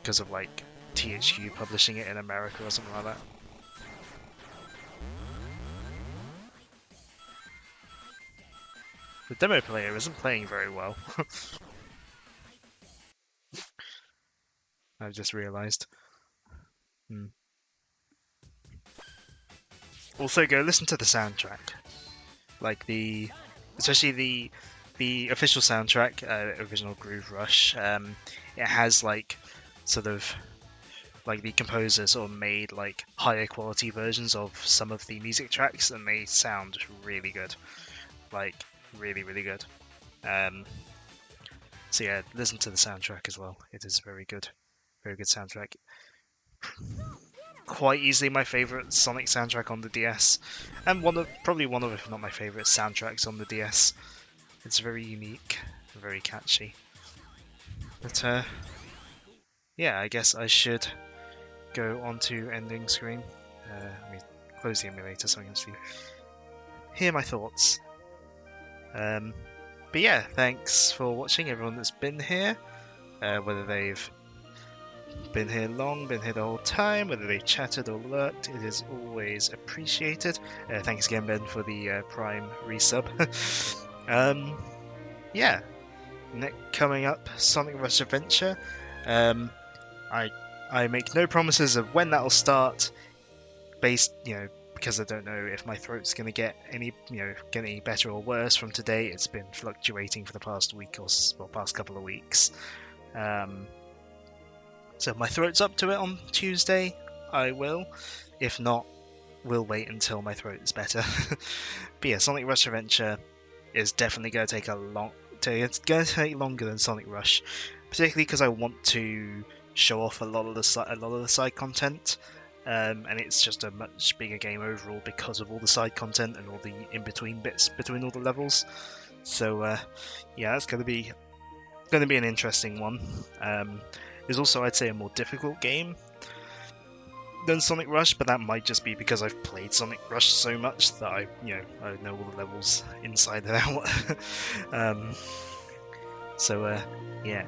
because of like THQ publishing it in America or something like that. The demo player isn't playing very well. I've just realised. Also, go listen to the soundtrack, like especially the official soundtrack, original Groove Rush. It has like sort of like the composer sort of made like higher quality versions of some of the music tracks, and they sound really good, like really good. So yeah, listen to the soundtrack as well. It is very good soundtrack. Quite easily my favorite Sonic soundtrack on the DS, and probably one of, if not my favorite soundtracks on the DS. It's very unique, very catchy. But yeah, I guess I should go on to ending screen. Let me close the emulator so I can see hear my thoughts. But yeah, thanks for watching, everyone that's been here, whether they've been here long, been here the whole time, whether they've chatted or lurked, it is always appreciated. Thanks again, Ben, for the Prime resub. Yeah, coming up, Sonic Rush Adventure. I I make no promises of when that'll start, based, because I don't know if my throat's going to get any better or worse from today. It's been fluctuating for the past week past couple of weeks. So if my throat's up to it on Tuesday, I will. If not, we'll wait until my throat is better. But yeah, Sonic Rush Adventure is definitely going to take it's going to take longer than Sonic Rush, particularly because I want to show off a lot of the side content, and it's just a much bigger game overall because of all the side content and all the in-between bits between all the levels. So yeah, that's going to be an interesting one. It's also, I'd say, a more difficult game than Sonic Rush, but that might just be because I've played Sonic Rush so much that I know all the levels inside and out. Yeah,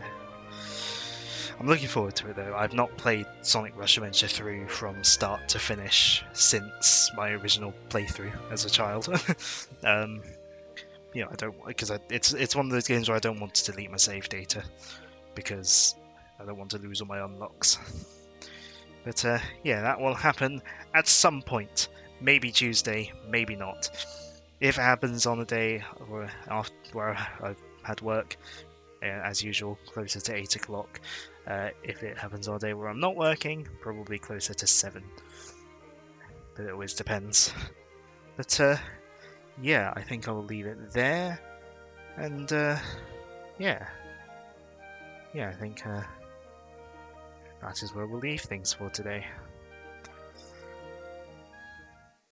I'm looking forward to it though. I've not played Sonic Rush Adventure through from start to finish since my original playthrough as a child. I don't, because it's one of those games where I don't want to delete my save data because I don't want to lose all my unlocks. But yeah, that will happen at some point. Maybe Tuesday, maybe not. If it happens on a day where I've had work, as usual, closer to 8 o'clock. If it happens on a day where I'm not working, probably closer to 7. But it always depends. But yeah, I think I'll leave it there. And yeah, I think that is where we'll leave things for today.